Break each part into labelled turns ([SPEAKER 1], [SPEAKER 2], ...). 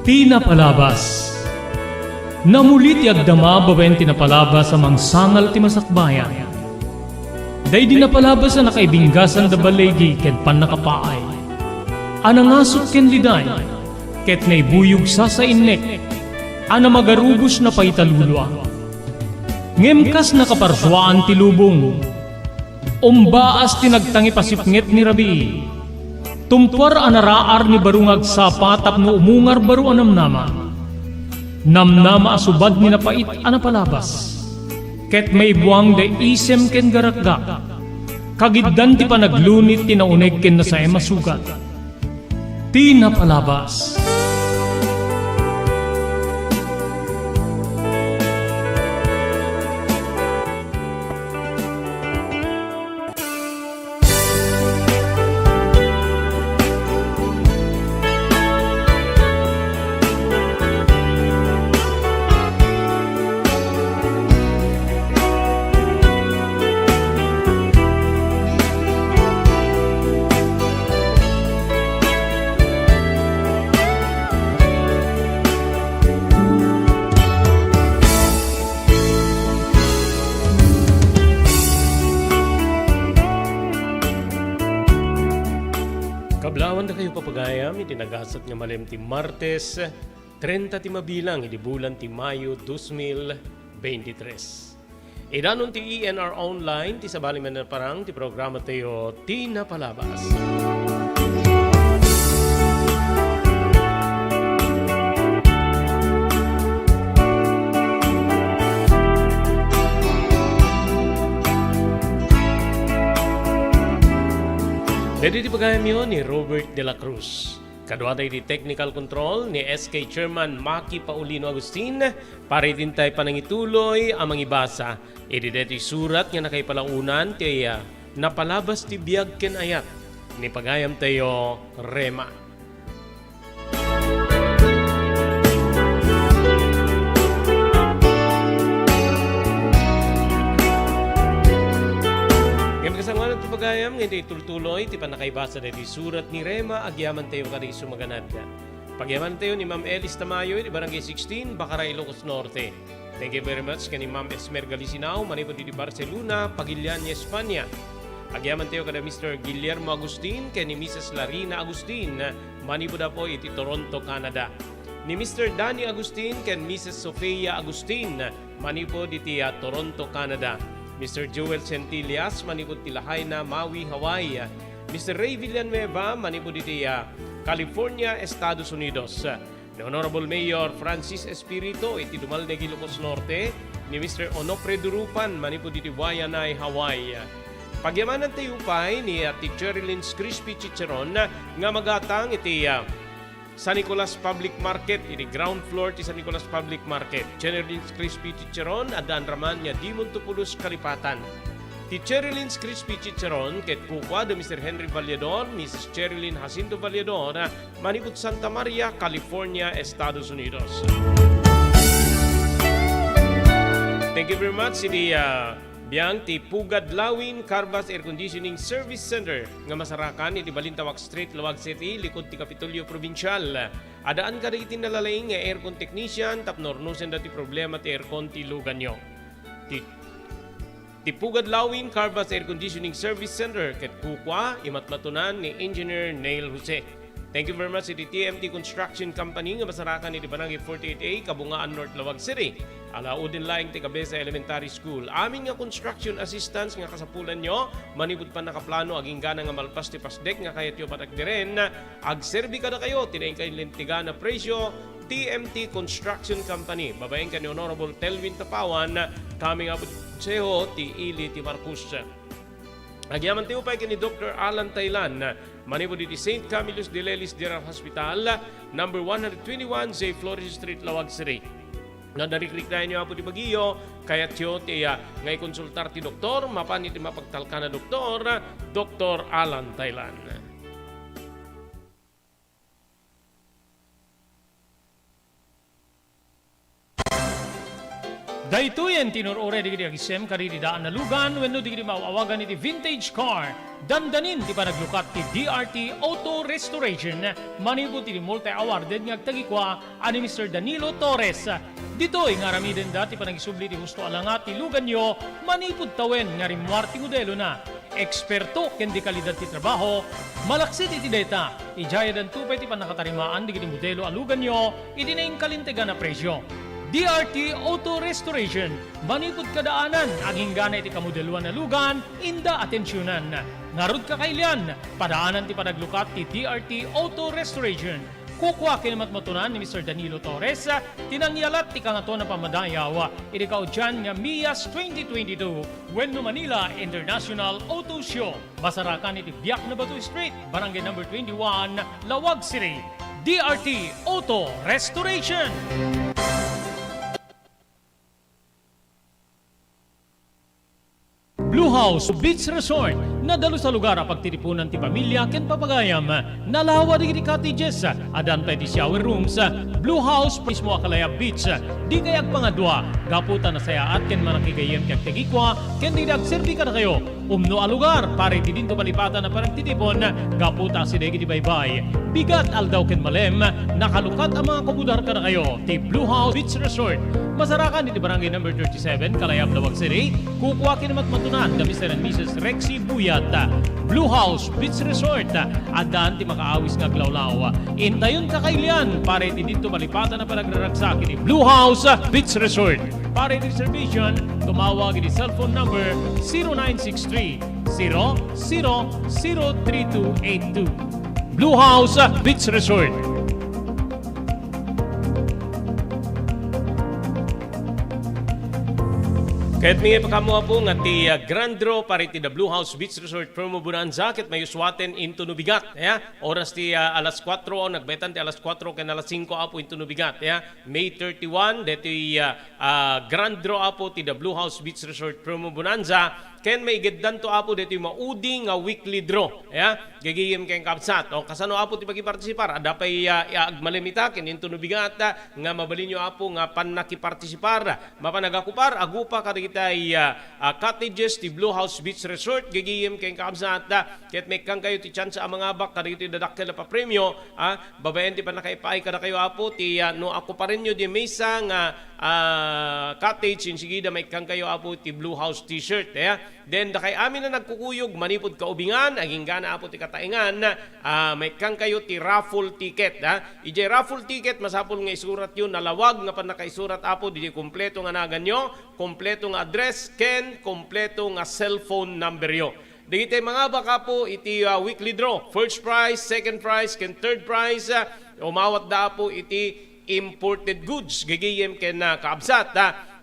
[SPEAKER 1] Tinapalabas. Namulit yagdama bawen tinapalabas amang sangal ti masakbayan. Day dinapalabas na nakaibinggasan da balegi ket pan nakapaay. Anangasot ken liday ket naibuyog sa innek. Ana magarubos na paitalulwa. Ngemkas nakaparswaan ti lubong. Umbaas tinagtangi pasipnget ni Rabi. Tumpar anaraar ni barungag sapat tapno umungar baru anamnama. Namnama asubad ni napait anapalabas. Ket may buwang de isem ken garakga. Kagiddan ti panaglunit ti nauneg ken nasay masugat. Tinapalabas. Kablawan na kayo papagayam, itinagasat nga malem ti Martes, 30 ti mabilang, iti bulan ti Mayo 2023. Idanon ti ENR Online, ti sabali man na parang, ti programa tayo, Tinapalabas. Dito di pagayam yun ni Robert de la Cruz. Kadwa tayo di technical control ni SK Chairman Maki Paulino Agustin. Para din tayo panangituloy ang mangibasa. Iti dito surat nga nakaipalaunan tayo napalabas ti biyag ken ayat. Ni pagayam tayo Rema. Kasangalan ito pagayam, ngayon ito'y tultuloy, ti panakaibasa na ito'y surat ni Rema, agyaman tayo ka rin sumaganad ka. Pagyaman tayo ni Ma'am Elis Tamayo, di Barangay 16, Bakaray, Ilocos Norte. Thank you very much ka ni Ma'am Esmer Galisinao, manipod di Barcelona, Pagilian, Espanya. Agyaman tayo ka na Mr. Guillermo Agustin, ka ni Mrs. Larina Agustin, manipod na po iti Toronto, Canada. Ni Mr. Danny Agustin, ka Mrs. Sofia Agustin, manipod iti Toronto, Canada. Mr. Joel Centillas, manipod ti Lahaina, Maui, Hawaii. Mr. Ray Villanueva, manipod ti California, Estados Unidos. The Honorable Mayor Francis Espirito, iti Dumalneg, Ilocos Norte. Ni Mr. Onofre Durupan, manipod ti Waianae, Hawaii. Pagyamanan tayo pa ni Teacher Lynn Crispy Chicharon nga magatang iti San Nicolas Public Market, iti ground floor ti San Nicolas Public Market. Cherilyn's Crispy Chicharon, adan raman niya di Montopoulos Kalipatan. Ti Cherilyn's Crispy Chicharon, ket kukwa de Mr. Henry Vallador, Mrs. Cherilyn Jacinto Vallador, manipud Santa Maria, California, Estados Unidos. Thank you very much, iti biyang ti Pugad Lawin Carvas Air Conditioning Service Center nga masarakan iti Balintawak Street, Lawag City, likod ti Kapitolyo Provincial. Adaan ka iti nalalaing nga aircon technician tapno ornusen dati problema ti aircon ti lugan nyo. Ti Pugad Lawin Carvas Air Conditioning Service Center ket kukwa imatmatunan ni Engineer Neil Jose. Thank you very much iti TMT Construction Company nga masarakan iti Barangay 48A, Kabungaan North, Lawag City. Alaudin laing ti Cabeza Elementary School. Amin nga construction assistance nga kasapulan nyo, manipod pa nakaplano aging gana nga malpas ti pasdek nga kayat yo patagdiren. Agserbi ka na kayo, tinayin kayo lintiga na presyo, TMT Construction Company. Babaeng ka ni Honorable Telvin Tapawan, kaming abot seho ti Ili ti Marcus. Agyaman tayo pa ni Dr. Alan Taylan, manipod iti St. Camillus de Lelis General Hospital, number 121 J. Flores Street, Lawag City. Nga narikrik na inyo po di Baguio, kaya tiyo tiya ngay konsultar ti doktor, mapan iti mapagtalka na doktor, Dr. Alan Taylan.
[SPEAKER 2] Daytoyen tinurore digiti agisem kariti daan na lugan wenno digiti mauawagan iti vintage car. Dandanin ti panaglukat ti DRT Auto Restoration. Manipod ti multi-awarded nga agtagikwa ani Mr. Danilo Torres. Ditoy nga ramiden dati panagisubli ti husto alangat ti lugan nyo manipod tawen nga rimwar ti modelo na. Eksperto ken di kalidad ti trabaho, malaksit iti data. Ijaya dan tupay ti panakatarimaan digiti modelo alugan nyo, iti naing kalintegan na presyo. DRT Auto Restoration, manipod kadaanan, aging gana iti kamodeluan na lugan, inda atensyonan. Narod kakailian, padaanan ti panaglukat ti DRT Auto Restoration. Kukwa kinamat matunan ni Mr. Danilo Torres, tinangyalat ti kangato na pamadayaw, iti kaudyan nga MIAS 2022, Wenno Manila International Auto Show. Basarakan iti Biak na Batu Street, Barangay number 21, Lawag City. DRT Auto Restoration. Blue House Beach Resort, nadalo sa lugar ang pagtitipunan ti pamilya ken papagayam. Nalawa digiti cottages, adan pa ti shower rooms. Blue House mismo akalaya beach. Di kayag pangadwa, gaputan na sayaat ken manakigayem kag tegikwa, ken di nagserbi ka na kayo. Umno a lugar, pare ti dinto palipatan na parang titipon, gaputa si degi ti baybay. Bigat aldaw ken malem, nakalukat ang mga kubudar ka na kayo. Ti Blue House Beach Resort. Masarakan iti barangay number 37, Kalayab, Lawag City. Kukwa kinamat matunan ka Mr. and Mrs. Rexy Buyat. Blue House Beach Resort. Adan ti makaawis nga glawlaw. Intayon kakailian, pare ti dito malipatan na panagraragsak iti Blue House Beach Resort. Pare ti reservation, tumawag iti cellphone number 0963 003282. Blue House Beach Resort.
[SPEAKER 1] Kahit may pakamuha po nga ti Grand Draw para ti the Blue House Beach Resort Promo Bonanza ket may uswaten into nubigat. Oras ti alas 4 o nagbetan ti alas 4 ken alas 5 apo into nubigat. May 31 deti Grand Draw apo ti the Blue House Beach Resort Promo Bonanza. Ken may geddan to apo dito maudi nga weekly draw. Gagiyem ken kapsat. O kasano apo ti pagipartisipar? Ada pay agmalimita ken into nubigat nga mabalinyo apo nga panakipartisipar. Mapanagakupar agupa kadagitay cottages ti Blue House Beach Resort. Gagiyem ken kapsat ket may kang kayo ti chance ang mga bak kadagitay dadakkel pa premyo. Babayan ti panakaipaay kada kayo apo ti no ako pa rin nyo di mesa nga cottage insigida may kang kayo apo ti Blue House t-shirt. Then da kay amin na nagkukuyog manipod kaubingan aging gana apo ti kataingan may kang kayo ti raffle ticket. Ije raffle ticket masapol nga isurat yun nalawag nga panakaisurat apo di kompleto nga naganyo, kompleto nga address ken kompleto nga cellphone number yo. Digitay mga baka po iti weekly draw. First prize, second prize, ken third prize. Umawat da po iti imported goods. Gigiyem ken kaabsat.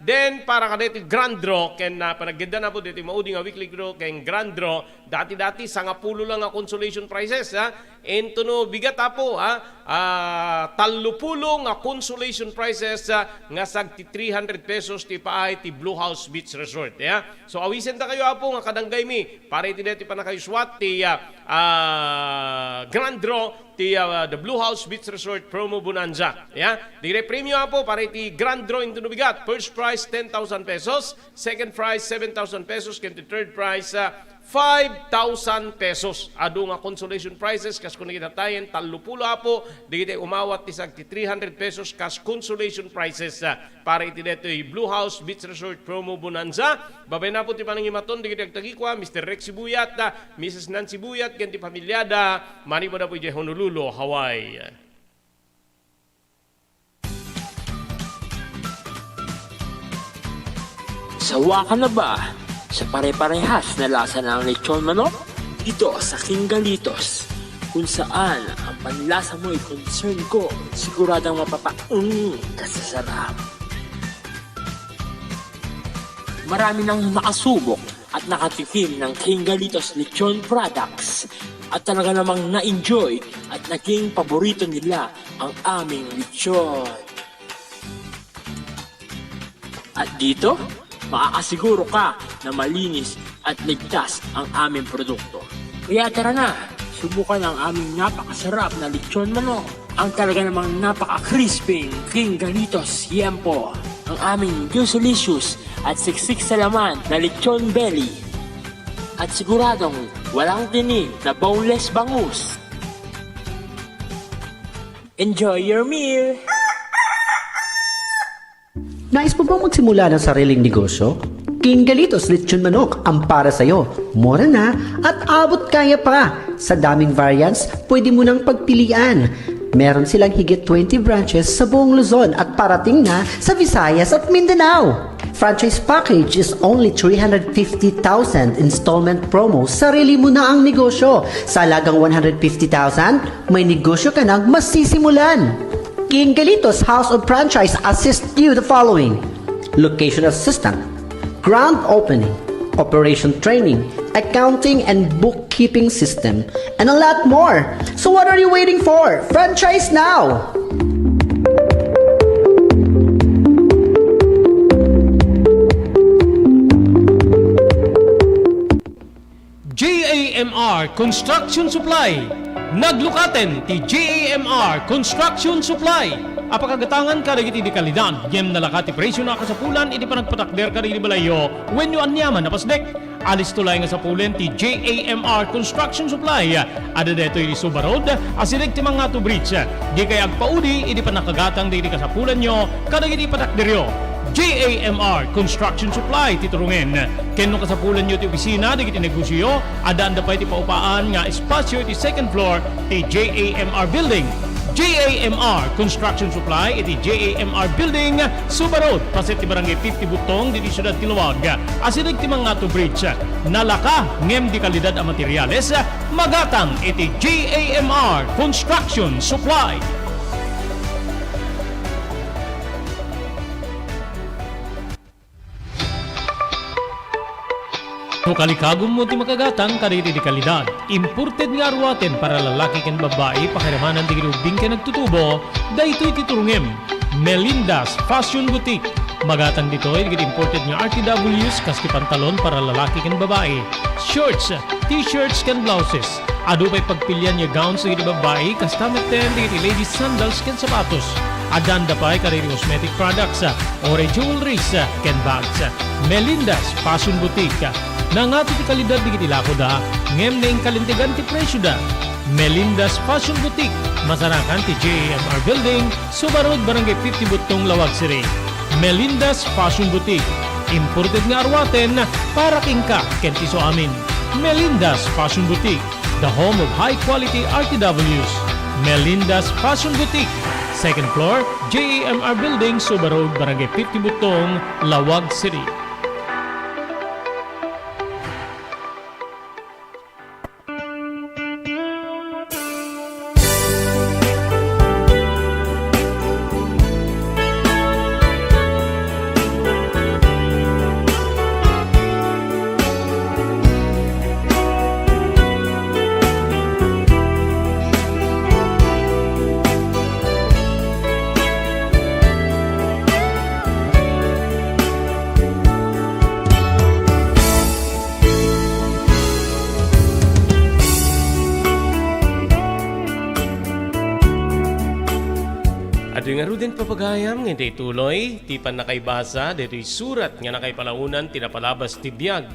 [SPEAKER 1] Then para kaditi grand draw ken panagganda na po dito maudi nga weekly draw ken grand draw dati-dati sangapulo lang nga consolation prizes ento no bigat po tallupulo nga consolation prizes nga sagti 300 pesos ti paay ti Blue House Beach Resort. So awisen ta kayo apo nga kadanggay mi para iti deti pa na kayo swat ti grand draw ti the Blue House Beach Resort Promo Bonanza. Dire premium apo para iti grand draw into no bigat. First prize 10,000 pesos, second prize 7,000 pesos, ken the third prize 5,000 pesos. Ado nga consolation prizes kas kun gitatayen tallupulo apo digiti umawat ti sagti 300 pesos kas consolation prizes para iti detoy Blue House Beach Resort Promo Bonanza. Babay na po ti panangimaton digiti agtagikwa Mr. Rexy Buyat, Mrs. Nancy Buyat ken ti pamilyada mani po na po iti Honolulu, Hawaii.
[SPEAKER 3] Sawa ka na ba sa pare-parehas na lasa ng lechon manok? Dito sa King Galitos, kung saan ang panlasa mo ay concern ko, siguradang kasasarap. Marami nang nakasubok at nakatikim ng King Galitos lechon products at talaga namang na-enjoy at naging paborito nila ang aming lechon. At dito, makakasiguro ka na malinis at ligtas ang aming produkto. Kaya tara na, subukan ang aming napakasarap na lechon manok. Ang talaga namang napaka-crispy King Galitos Yempo. ang aming Gusolicious at siksik sa laman na lechon belly. At siguradong walang tinig na boneless bangus. Enjoy your meal!
[SPEAKER 4] Nais mo bang magsimula ng sariling negosyo? King Galitos Lechon Manok ang para sa'yo. Mura na at abot kaya pa. Sa daming variants, pwede mo nang pagpilian. Meron silang higit 20 branches sa buong Luzon at parating na sa Visayas at Mindanao. Franchise package is only 350,000 installment promo. Sarili mo na ang negosyo. Sa halagang 150,000, may negosyo ka nang masisimulan. King Galitos House of Franchise assist you the following: location assistant, grand opening, operation training, accounting and bookkeeping system, and a lot more. So what are you waiting for? Franchise now!
[SPEAKER 2] JAMR Construction Supply. Naglukaten ti JAMR Construction Supply. Apakagatangan ka rin iti kalidad. Gem nalakati presyo na kasapulan, iti panagpatakder ka rin balayo. When you anyaman napasdek. Alis tulay nga sa pulen ti JAMR Construction Supply. Ada deto iti Subarod, asilig ti mga bridge. Di kay agpaudi, iti panakagatang di kasapulan nyo, kada iti patakderyo. JAMR Construction Supply titurungin. Kenno kasapulan nyo ti opisina, di kiti negosyo, adaan da pa iti paupaan nga espasyo iti second floor ti JAMR Building. JAMR Construction Supply iti JAMR Building, Subarod, paset ti barangay 50 Butong, di siyudad Tiluwag. Asilig ti mga bridge. Nalaka, ngem di kalidad a materyales, magatang iti JAMR Construction Supply. No kalikagom mo ti makagatang kariti di kalidad. Imported nga arwaten para lalaki ken babae pakiramanan di grubing ken nagtutubo. Daytoy titurungem. Melinda's Fashion Boutique. Magatang ditoy digit imported nga RTWs kas ti pantalon para lalaki ken babae. Shorts, t-shirts ken blouses. Adu pay pagpilian nga gowns digit babae kas tameten digit ladies sandals ken sapatos. Adanda pay kariti cosmetic products or jewelries ken bags. Melinda's Fashion Boutique. Nangati ti kalidad di kiti lako da, ngem na kalintigan ti presyo da. Melinda's Fashion Boutique, masarakan ti JAMR Building, Subarod, Barangay 50 Butong, Lawag City. Melinda's Fashion Boutique, imported nga arwaten para kingka kentiso amin. Melinda's Fashion Boutique, the home of high-quality RTWs. Melinda's Fashion Boutique, second floor, JAMR Building, Subarod, Barangay 50 Butong, Lawag City.
[SPEAKER 1] At yung nga rin papagayam, hindi tuloy, ti pan nakaibasa, dito surat nga nakaipalaunan, tinapalabas ti biyag,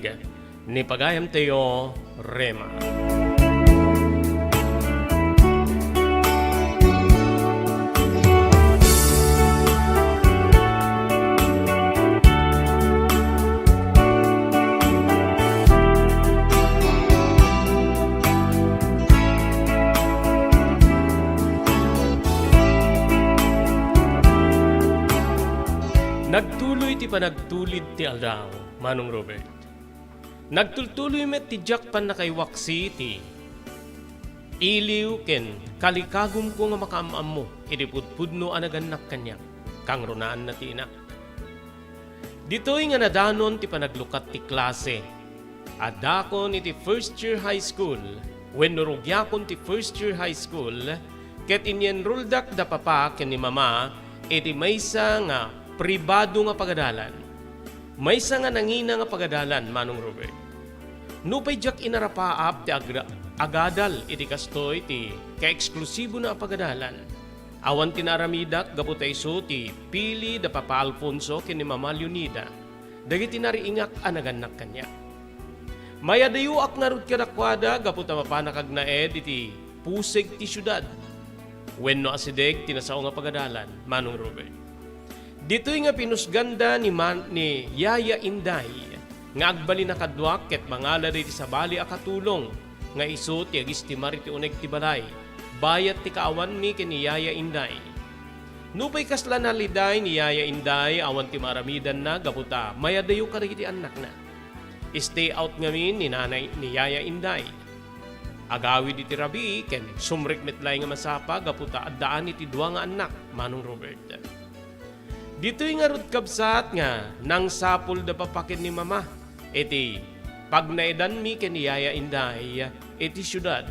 [SPEAKER 1] ni pagayam tayo, Rema. Nagtuloy ti panagtulid ti aldaw, Manong Robert. Nagtultuloy met ti Jack pan nakaywaksi ti iliw ken kalikagum ko nga makaamam mo, idipudpudno anaganak kanya, kang runaan na ti inak. Dito'y nga nadanon ti panaglukat ti klase. Adakon iti first year high school, when nurugyakon ti first year high school, ket inyenruldak da papa ken ni mama, iti maysa nga pribado nga pagadalan. Maysa nga nangina nga pagadalan, Manong Robert. Nupay jak inarapaap ti agadal iti kastoy ti ka-eksklusibo na pagadalan. Awan tinaramidak gaputay so ti pili da Papa Alfonso ken ni Mama Leonida. Dagiti nariingak anaganak kanya. Mayadayo ak narut kadakwada gaputa mapanakagnaed iti puseg ti syudad. Wenno asideg tinasao nga pagadalan, Manong Robert. Dito'y nga pinusganda ni Yaya Inday nga agbali na kadwak ket mangala iti sabali a katulong nga iso ti agistimar iti uneg ti balay. Bayat ti kaawan mi ken ni Yaya Inday. Nupay kasla naliday ni Yaya Inday awan ti maramidan na gaputa mayadayo kadagiti anak na. Stay out ngamin ni nanay ni Yaya Inday. Agawi iti rabi ken sumrek metlay nga masapa gaputa addaan iti dua nga anak, Manong Robert. Dito'y nga rut kabsat nga nang sapul da papakin ni Mama iti pagnaidan mi ken ni Yaya Inday iti syudad.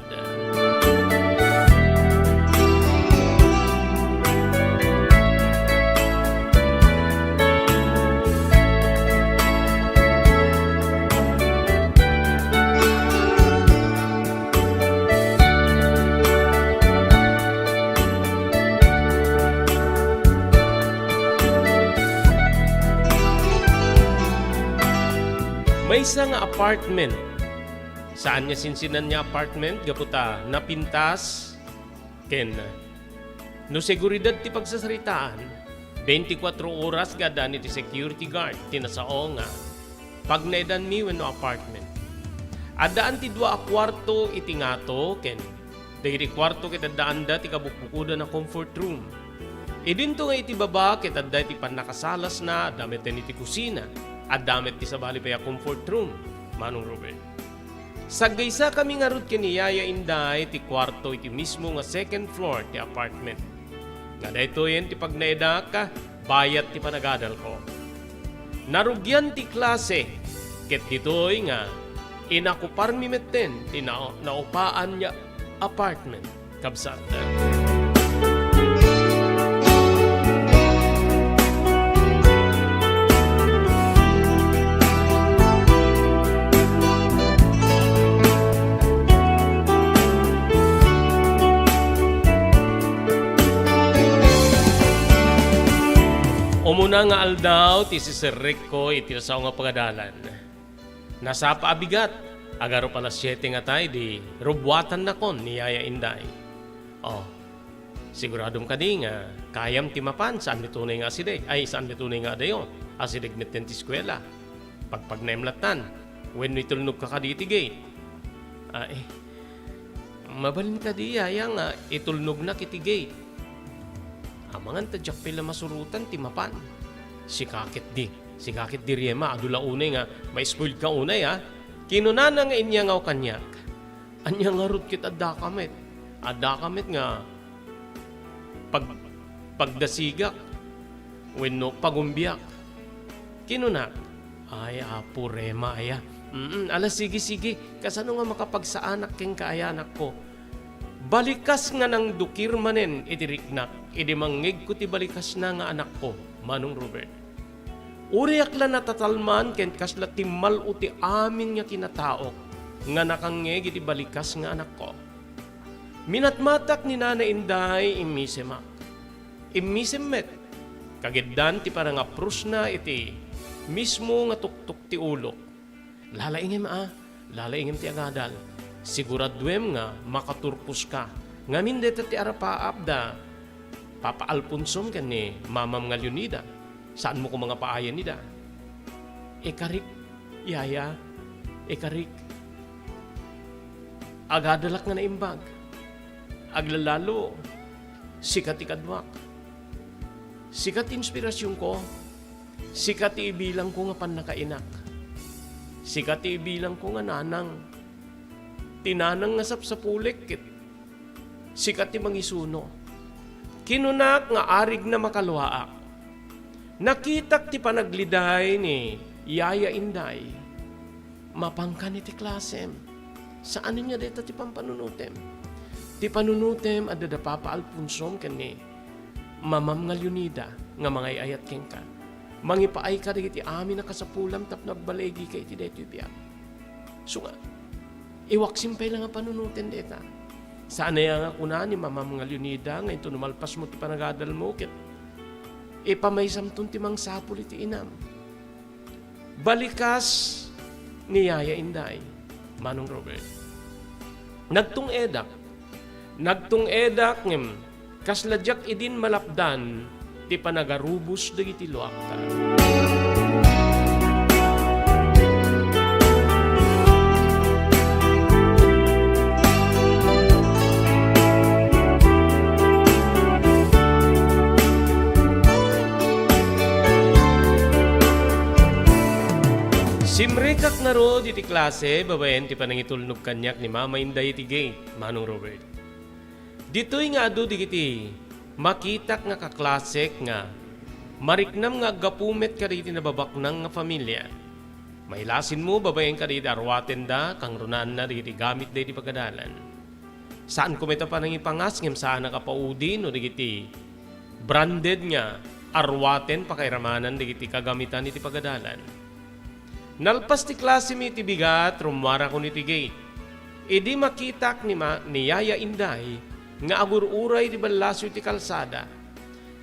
[SPEAKER 1] May isa nga apartment. Saan niya sinsinan niya apartment? Gaputa napintas ken no seguridad ti pagsasaritaan 24 oras gada ni ti security guard tinasao nga pagnaidan mi wenno apartment. Addaan ti dua a kwarto iti ngato ken dagiti kwarto ket addaanda ti kabukbukuda na comfort room. Idinto nga iti baba ket adda ti pannakasalas na damit iti kusina. At damit ti sabali pa ya comfort room, Manong Robert. Saggaysa kami nga rut ken ni Yaya Inday ti kwarto iti mismo nga second floor ti apartment. Nga dayto yen ti pagnaida ka, bayat ti panagadal ko. Narugyan ti klase, ket ditoy nga inakupar mi metten ti naupaan niya apartment kabsat. Umuna nga aldaw ti si Sir Rico iti nasaw nga pagadalan. Nasa paabigat, agaro pala 7 nga tay di rubwatan na kon ni Yaya Inday. Oh, siguradong kadi nga kayam ti mapan saan mi tunay nga asideg, ay saan mi tunay nga adayon, asideg metten ti eskwela. Pagpagnaimlatan, when mitulnog ka kadi ti gate. Mabalin kadi Yaya nga itulnog na kiti gate. Amangan tadyak pila masurutan ti mapan. Si kakit di Riema, adula unay nga, may spoiled ka unay ha. Kinunana nga inya nga o kanyak. Anya nga rut kit adda kamit. Adda kamit nga pagdasigak. Wenno pagumbiyak. Kinunak. Ay, apo Rema aya. Ala sige. Kasano nga makapagsaanak keng kaayanak ko. Balikas nga nang dukir manen iti riknak, iti mangig ko ti balikas na nga anak ko, Manong Robert. Uriyak la natatalman ken kasla timmal uti amin nga kinataok, nga nakangeg iti balikas nga anak ko. Minatmatak ni Nana Inday imisemak. Imisemet, kageddan ti parang aprus na iti mismo nga tuktok ti ulo. Lalaingem ti agadal. Siguraduem nga makaturpos ka. Ngamin dito ti arapaap da Papa Alfonso ken ni Mamam nga Leonida. Saan mo ko mga paayan nida? Ekarik, Yaya, ekarik. Agadalak nga naimbag. Aglalalo, sikat ikadwak. Sikat inspirasyon ko. Sikat ibilang ko nga panakainak. Sikat ibilang ko nga nanang. Tinanang nga sapsapulik kit sikat ti mangisuno. Kinunak nga arig na makalwaak. Nakitak ti panagliday ni Yaya Inday. Mapangkan iti klasem. Saan niya dito ti pampanunutem? Ti panunutem adda da Papa Alfonso ken ni Mamam nga Leonida nga mga ayat ken ka. Mangipaay ka dagiti amin na kasapulam tapno agbalegi kay iti daytoy biag. So nga iwaksim pa lang ang panunutin dita. Saan na nga kuna ni Mama mga Leonida, ngayon to numalpas mo ti panagadal mo, kit ipamaysam ton ti mang sapul iti inam. Balikas ni Yaya Inday, Manong Robert. Nagtung edak ngem, kasladyak idin malapdan, ti panagarubos dagiti luakta. Simrekak na ro diti klase, babayan ti panangitulnog kanyak ni Mama Inday iti gate, Manong Robert. Dito'y nga adu digiti, makitak nga kaklasek nga, mariknam nga agapumet ka diti nababaknang nga familia. Mailasin mo, babayan ka diti arwaten da, kang runan na diti gamit da iti pagkadalan. Saan kumita pa nang ipangas, ngem saan nakapaudin o digiti, branded nga, arwaten pakairamanan digiti kagamitan iti pagkadalan. Nalpas ti klase mi ti bigat, rumwara ko ni ti gate. Idi makitak ni Yaya Inday, nga agururay ti balasyo ti kalsada.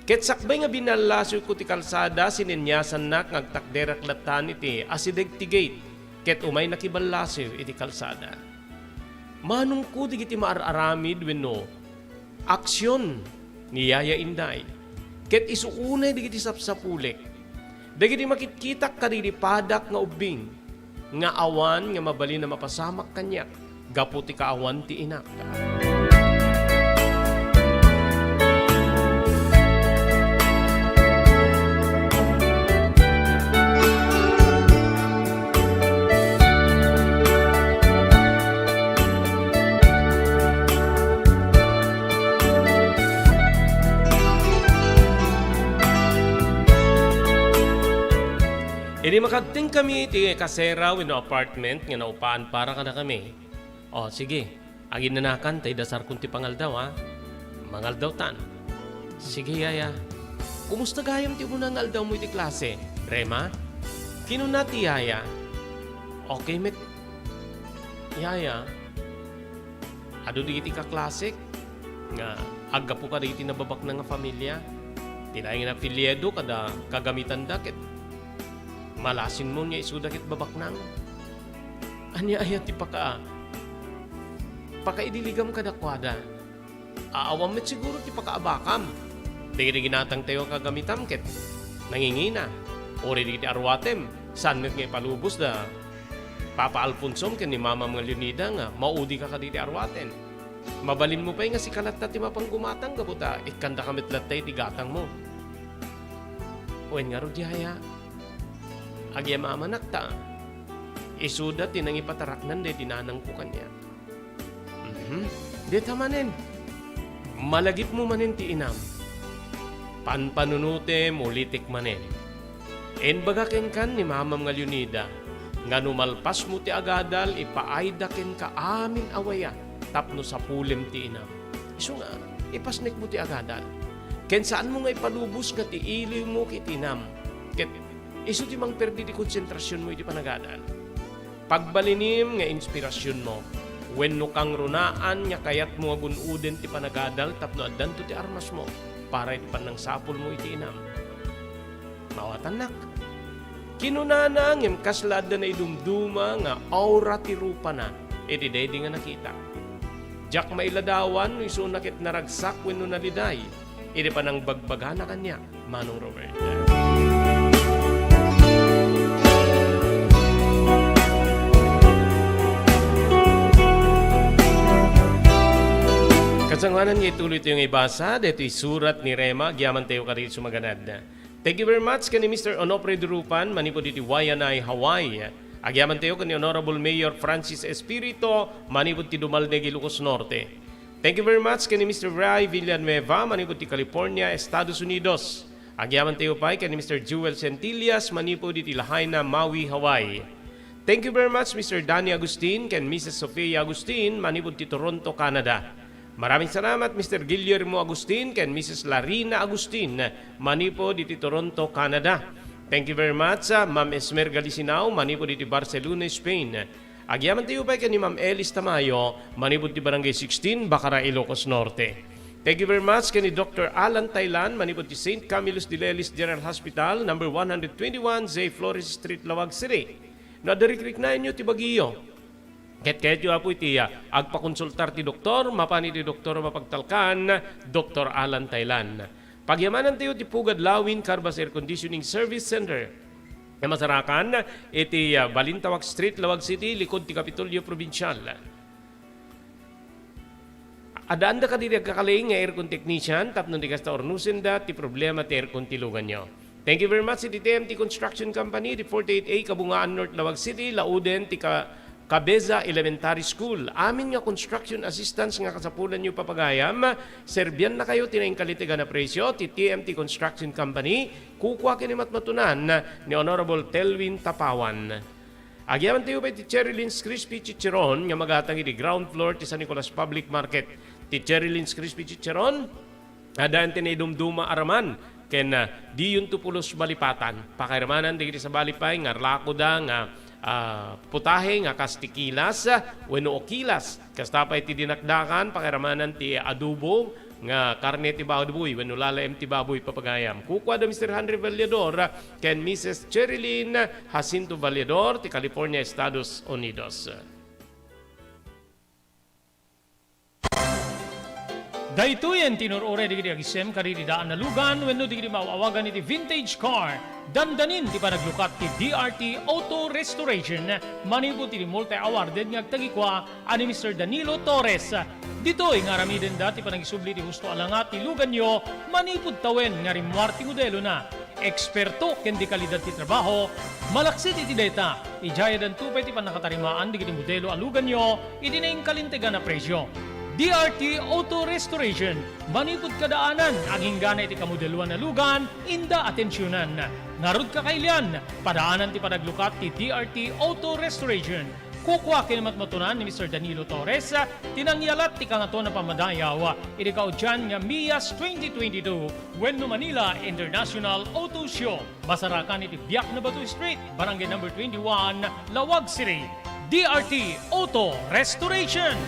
[SPEAKER 1] Ket sakbay nga binalasyo ko ti kalsada, sininyasan nak ngagtakderak latan iti asideg ti gate, ket umay nakibalasyo iti kalsada. Manong ko di kiti maararamid wenno, aksyon ni Yaya Inday, ket isuunay di kiti sapsapulek. Dagiti makitkitak kadiripadak nga ubing, nga awan nga mabali na mapasamak kanyak, gapu ti kaawan ti inak. Hindi makadting kami iti kasera wino apartment nga naupaan para ka na kami. O sige, agin nanakan tayo dasar kunti pangaldaw ha. Mangaldaw tan. Sige Yaya, kumusta gayam ti unang aldaw mo iti klase? Rema? Kinuna ti Yaya? Okay met. Yaya, ado di iti kaklasik nga agga po ka di iti nababak na nga familia. Tinay nga afiliedo kada kagamitan dakit. Malasin mo niya isuda kit babak nang. Anya ayat ti pakaidiligam kadakwada. Aawam met siguro ti pakaabakam. Dili ginatang tayo kagamitam ket nangingina. Ori di ti arwatem. San met nga palubos da Papa Alfonsom ken ni Mama mga Leonida nga maudi ka kaditi arwaten. Mabalin mo pa nga si kalat na ti mapanggumatang gabuta ikanda kamit latay ti gatang mo. Wen nga ro di haya. Agya maamanak ta, isuda tinang ipataraknan de dinanang ko kanya. Di tamanin, malagip mo manin ti inam, panpanunute mulitik manin. En bagaken kan ni Mama nga Leonida, nga numalpas mo ti agadal, ipaaydaken ka amin awaya, tapno sa pulim ti inam. Iso nga, ipasnek mo ti agadal. Ken saan mo nga ipalubos nga ti iliw mo kit inam, ket iso ti mang perdi ti konsentrasyon mo iti panagadal. Pagbalinim nga inspirasyon mo, wenno kang runaan nga kayat mo agunuden ti panagadal tapno addan to ti armas mo para iti panang sapul mo iti inam. Mawatanak. Kinunana ngem kaslada na idumduma nga aura ti rupa na iti daydi nga nakita. Jak mailadawan no iso nakit naragsak wenno naliday iti panang bagbagana kanya, Manong Robert. Kasangwanan nga ituloy ito yung ibasa, dito surat ni Rema, gyaman tayo ka rin sumaganad. Thank you very much kani Mr. Onofre Durupan, manipo dito Waianae, Hawaii. Agyaman tayo kani Honorable Mayor Francis Espirito, manipo ti Dumalneg, Ilocos Norte. Thank you very much kani Mr. Ray Villanueva, manipo ti California, Estados Unidos. Agyaman tayo pa kani Mr. Jewel Centillas, manipo dito Lahaina, Maui, Hawaii. Thank you very much Mr. Danny Agustin and Mrs. Sofia Agustin, manipo ti Toronto, Canada. Maraming salamat Mr. Guillermo Agustin and Mrs. Larina Agustin, manipo diti Toronto, Canada. Thank you very much Ma'am Esmer Galisinao, manipo diti Barcelona, Spain. Agyaman tayo pa ni Ma'am Elis Tamayo, manipod ti Barangay 16, Bacara, Ilocos Norte. Thank you very much kay ni Dr. Alan Taylan, manipod ti St. Camillus de Lelis General Hospital, number 121, J. Flores Street, Lawag City. Nadarikrik na inyo ti Baguio. Kahit apo iti agpakonsultar ti doktor, mapani ti doktor mapagtalkan, Dr. Alan Taylan. Pagyamanan tayo ti Pugad Lawin Carbas Air Conditioning Service Center. Na masarakan, iti Balintawak Street, Lawag City, likod ti Kapitolyo Provincial. Adaan da ka diri agkakaling nga aircon technician, tapno di kasta ornusin da, ti problema ti aircon tilugan nyo. Thank you very much, iti TMT Construction Company, di 48A, Kabungaan North, Lawag City, Lauden, ti Cabeza Elementary School. Amin nga construction assistance nga kasapulan nyo papagayam, serbian na kayo tinaing kalitigan na presyo, ti TMT Construction Company, kukwa kinimat matunan ni Honorable Telvin Tapawan. Agyaman tayo pa ti Cherry Lynn's Crispy Chicharon nga magatang iti ground floor ti San Nicolas Public Market. Ti Cherry Lynn's Crispy Chicharon, adaan tinidumduma araman, ken di yun tupulos balipatan. Pakiramanan di sa balipay, nga lako da, nga putahe, nga kastikilas, weno okilas. Kastapay ti dinakdakan, pakiramanan ti adubo, nga karne ti baboy, weno lalaem ti baboy papagayam. Kukwa da Mr. Henry Vallador, ken Mrs. Cherry Lynn Jacinto Vallador, ti California, Estados Unidos.
[SPEAKER 2] Daytoyen tinurore digiti agisem karidi daan na lugan wenno digiti mauawagan iti vintage car. Dandanin ti panaglukat ti DRT Auto Restoration. Manipod ti multi-awarded nga agtagikwa ani Mr. Danilo Torres. Ditoy nga ramiden dati panagisubli ti husto alangat ti lugan nyo, manipod tawen nga rimwar ti modelo na. Eksperto ken di kalidad ti trabaho, malaksit iti data. Ijaya dan tupay ti panakatarimaan digiti modelo alugan nyo, iti naing kalintegan na presyo. DRT Auto Restoration, manipod kadaanan, aging gana iti kamodeluan na lugan, inda atensyonan. Narod kakailian, padaanan ti panaglukat ti DRT Auto Restoration. Kukwa kinamat matunan ni Mr. Danilo Torres, tinangyalat ti kangato na pamadayaw, iti kaudyan nga MIAS 2022, Wenno Manila International Auto Show. Masarakan iti Biak na Batu Street, Barangay number 21, Lawag City. DRT Auto Restoration.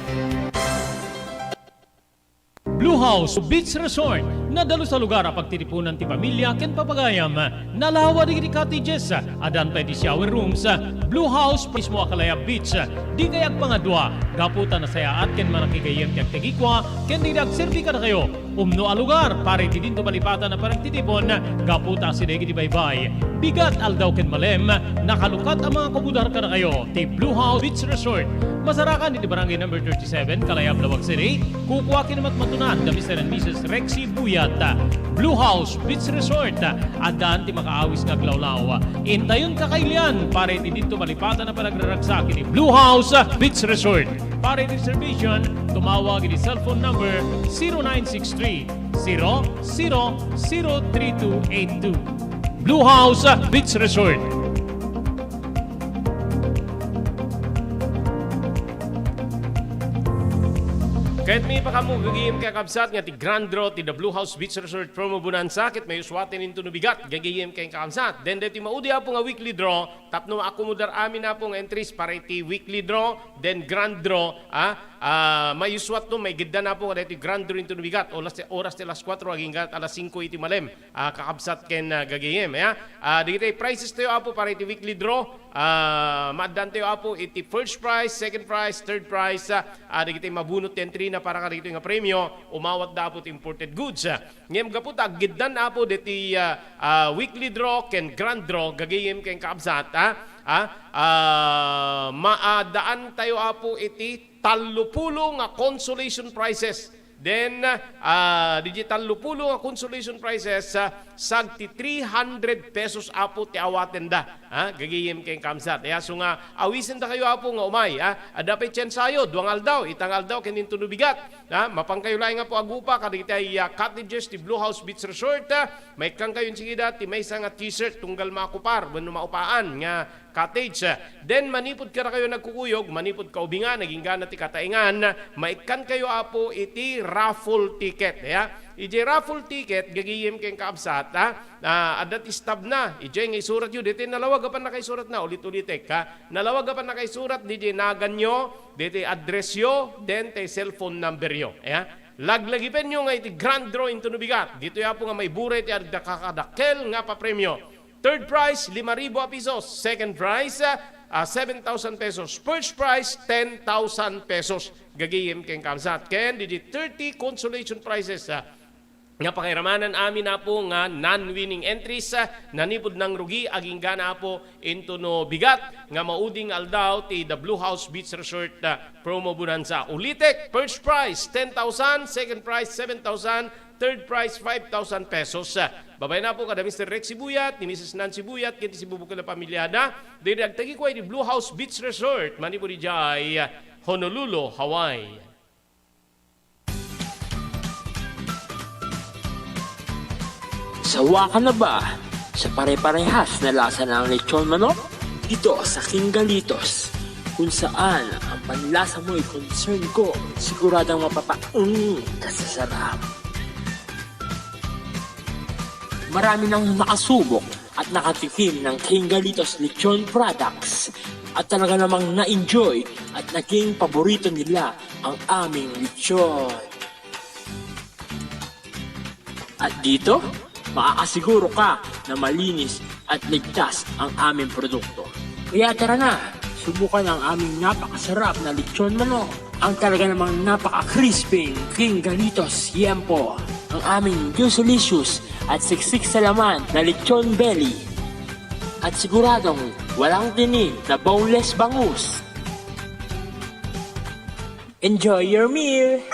[SPEAKER 2] Blue House Beach Resort, nadalo sa lugar pagtitipunan ti pamilya ken papagayam. Nalawa di cottages, adan pa di shower rooms. Blue House mismo Akalaya Beach, di kayag pangadwa, gaputan na saya at ken manakikayem ti agtegikwa, ken di agserbi ka na kayo. Umno a lugar, pare ti dinto malipatan na parang titipon, gaputa si degi di baybay. Bigat aldaw ken malem, nakalukat ang mga komudar ka na kayo. Ti Blue House Beach Resort, masarakan iti barangay number 37, Kalayab, Lawag City. Kukwa kinamat matunan da Mr. and Mrs. Rexy Buyat. Blue House Beach Resort, adaan ti makaawis nga glawlaw. Intayon kakailian, pare ti dito malipatan na panagraragsak iti Blue House Beach Resort. Pare ti reservation, tumawag iti cellphone number 0963-000232. Blue House Beach Resort.
[SPEAKER 1] Kahit may pakamugagayim kay kabsat nga ti Grand Draw ti the Blue House Beach Resort promo bonanza ket may uswaten into nubigat gagayim kay kabsat. Then deti maudi apo nga weekly draw tapno akomodar amin apo nga entries para iti weekly draw then Grand Draw may uswat no may gidda na po nga deti Grand Draw into nubigat oras ti alas 4 aging alas 5 iti malem kakabsat ken gagayim digiti prices tayo apo para iti weekly draw maadan tayo apo iti first prize, second prize, third prize digiti mabunot ti entry na para karito nga premyo, umawat da po imported goods. Ngayon gaputa, giddan na po diti weekly draw ken grand draw, gagayim ken kaabsat. Maadaan tayo apo iti 30 nga consolation prizes. Then, digital lupulo nga consolation prizes sagti 300 pesos apo ti awaten da. Gagayim kay kamsat. So nga, awisin da kayo apo nga umay. Adapay tsensayo, duangal daw, itangal daw, kenin tunubigat. Mapangkayo lang nga po agupa, kaditay cottages ti Blue House Beach Resort. May kang kayo sigida, ti may nga t-shirt, tunggal makupar, wano maupaan nga cottage. Then manipod ka na kayo nagkukuyog, manipod ka ubingan, naging gana ti kataingan, maikan kayo apo iti raffle ticket. Iti raffle ticket, gagiyim kayong kaabsat, adat istab na, iti nga isurat yun, dito nalawag pa na kay surat na, ulit-ulitek, nalawag pa na kay surat, dito nagan nyo, dito address yo, then tay cellphone number yo. Laglagipen nyo nga iti grand draw into nubigat. Dito ya po nga may buray ti kakadakel nga pa premyo. Third prize, 5,000 pesos. Second prize, 7,000 pesos. First prize, 10,000 pesos. Gagiyim keng kamsat. Ken, di 30 consolation prizes. Nga pakiramanan amin na po nga non-winning entries nanipod ng rugi aging gana po into no bigat nga mauding aldaw ti the Blue House Beach Resort promo bonanza. Ulitek, first prize 10,000, second prize 7,000, third prize 5,000 pesos. Babay na po kada Mr. Rex Sibuyat, ni Mrs. Nancy Buyat, kinti si bubukol na pamilyada. Dili agtagi ko ay di Blue House Beach Resort, manipod di jay Honolulu, Hawaii.
[SPEAKER 3] Sawa ka na ba sa pare-parehas na lasa ng lechon manok? Dito sa King Galitos, kung saan ang panlasa mo ay concern ko, siguradang kasasarap. Marami nang nakasubok at nakatikim ng King Galitos lechon products at talaga namang na-enjoy at naging paborito nila ang aming lechon. At dito, makakasiguro ka na malinis at ligtas ang aming produkto. Kaya tara na, subukan ang aming napakasarap na lechon manok. Ang talaga namang napaka-crispy King Galitos Yempo. Ang aming juicelicious at siksik sa laman na lechon belly. At siguradong walang tinig na boneless bangus. Enjoy your meal!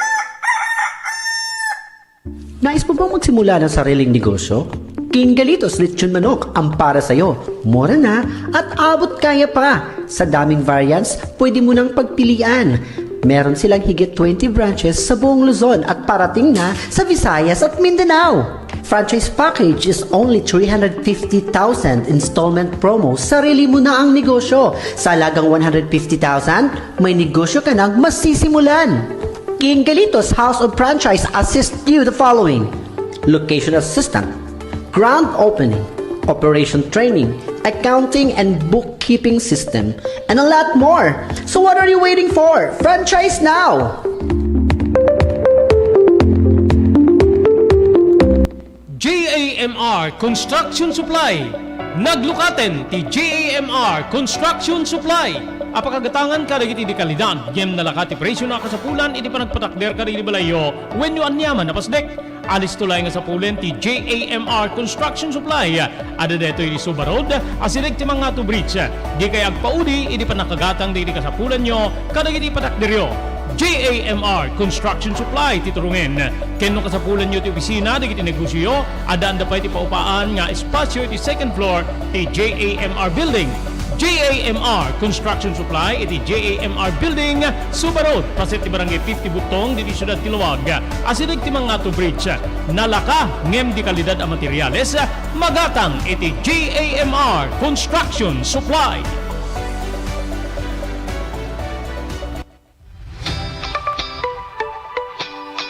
[SPEAKER 4] Nais mo bang magsimula ng sariling negosyo? King Galitos Lechon Manok ang para sa'yo. Mura na at abot kaya pa. Sa daming variants, pwede mo nang pagpilian. Meron silang higit 20 branches sa buong Luzon at parating na sa Visayas at Mindanao. Franchise package is only 350,000 installment promo. Sarili mo na ang negosyo. Sa halagang 150,000, may negosyo ka nang masisimulan. King Galitos House of Franchise assists you the following: location assistant, grand opening, operation training, accounting and bookkeeping system, and a lot more. So what are you waiting for? Franchise now!
[SPEAKER 2] JAMR Construction Supply. Naglukaten ti JAMR Construction Supply. Apakagatangan ka dagiti di kalidad, yem nalakati presyo na kasapulan, iti panagpatakder ka rin balayo, when you anyaman na pasdek. Alis tulay nga sa pulen ti JAMR Construction Supply. Ada deto iti Subarod, asirig ti mga to bridge. Di kay agpaudi, iti panakagatang di kasapulan nyo, kadagiti patakderyo. JAMR Construction Supply titurungin. Kenno kasapulan nyo ti opisina, di kiti negosyo, adaan da pa iti paupaan nga espasyo iti second floor ti JAMR Building. JAMR Construction Supply iti JAMR Building Subarod paset ti barangay 50 Butong diti Syudad Tiluwag asidig ti mga to bridge nalaka ngem di kalidad a materyales magatang iti JAMR Construction Supply.